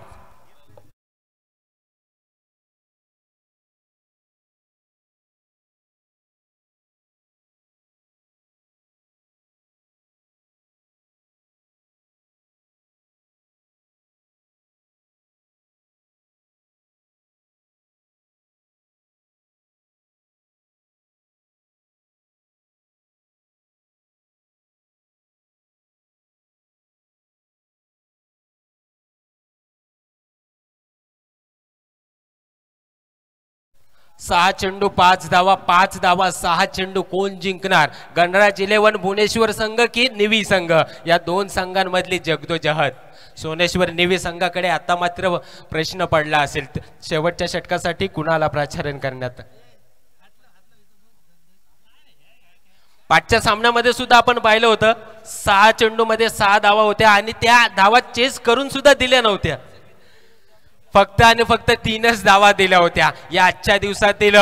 सहा चेंडू 5 धावा. 5 धावा 6 चेंडू. कोण जिंकणार? गणराज 11 भुवनेश्वर संघ की निवी संघ? या 2 संघांमधली जगदोजहद. सोनेश्वर निवी संघाकडे आता मात्र प्रश्न पडला असेल शेवटच्या षटकासाठी कुणाला प्राचारण करण्यात. 5च्या सामन्यामध्ये सुद्धा आपण पाहिलं होतं 6 चेंडू मध्ये 6 धावा होत्या आणि त्या धावा चेस करून सुद्धा दिल्या नव्हत्या. फक्त आणि फक्त 3च धावा दिल्या होत्या. या आजच्या दिवसातील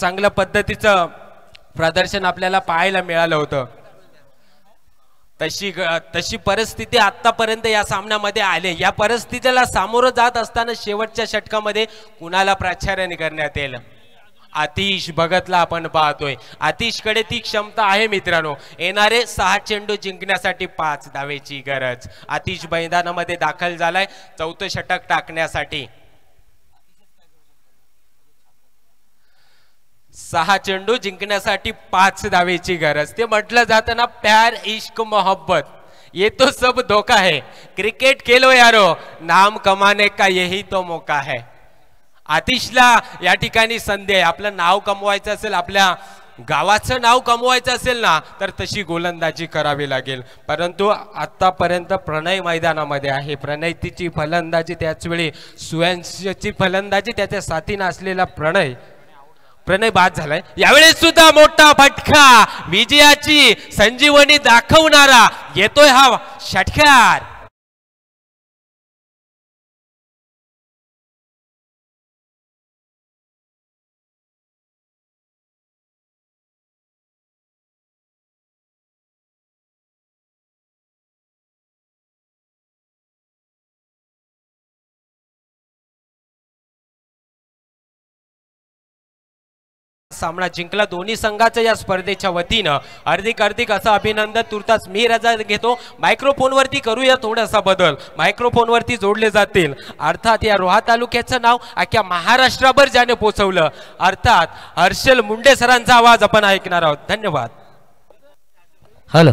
चांगल्या पद्धतीचं प्रदर्शन आपल्याला पाहायला मिळालं होतं. तशी परिस्थिती आतापर्यंत या सामन्यामध्ये आले. या परिस्थितीला सामोरं जात असताना शेवटच्या षटकामध्ये कुणाला प्राचार्य करण्यात येईल? आतिश भगतला आपण पाहतोय. आतिशकडे ती क्षमता आहे मित्रांनो. येणारे 6 चेंडू जिंकण्यासाठी 5 धावेची गरज. आतिश मैदानामध्ये दाखल झालाय 4थं षटक टाकण्यासाठी. 6 चेंडू जिंकण्यासाठी 5 धावेची गरज. ते म्हटलं जातं ना, प्यार इश्क मोहब्बत ये तो सब धोखा है. क्रिकेट खेलो यारो, नाम कमाने का यही तो मौका है. आतिशला या ठिकाणी संधी आहे. आपलं नाव कमवायचं असेल, आपल्या गावाचं नाव कमवायचं असेल ना, तर तशी गोलंदाजी करावी लागेल. परंतु आतापर्यंत प्रणय मैदानामध्ये आहे. प्रणयची फलंदाजी, त्याचवेळी सुयशची फलंदाजी, त्याच्या साथीनं असलेला प्रणय बाद झालाय. यावेळेस सुद्धा मोठा फटका, विजयाची संजीवनी दाखवणारा येतोय हा षटकार. सामना जिंकला दोन्ही संघाचं या स्पर्धेच्या वतीनं हार्दिक असं अभिनंदन. तुर्तास मी रजा घेतो. मायक्रोफोनवरती करूया थोडासा बदल. मायक्रोफोनवरती जोडले जातील. अर्थात या रोहा तालुक्याचं नाव अख्ख्या महाराष्ट्राभर ज्याने पोचवलं अर्थात हर्षल मुंडे सरांचा आवाज आपण ऐकणार आहोत. धन्यवाद. हॅलो.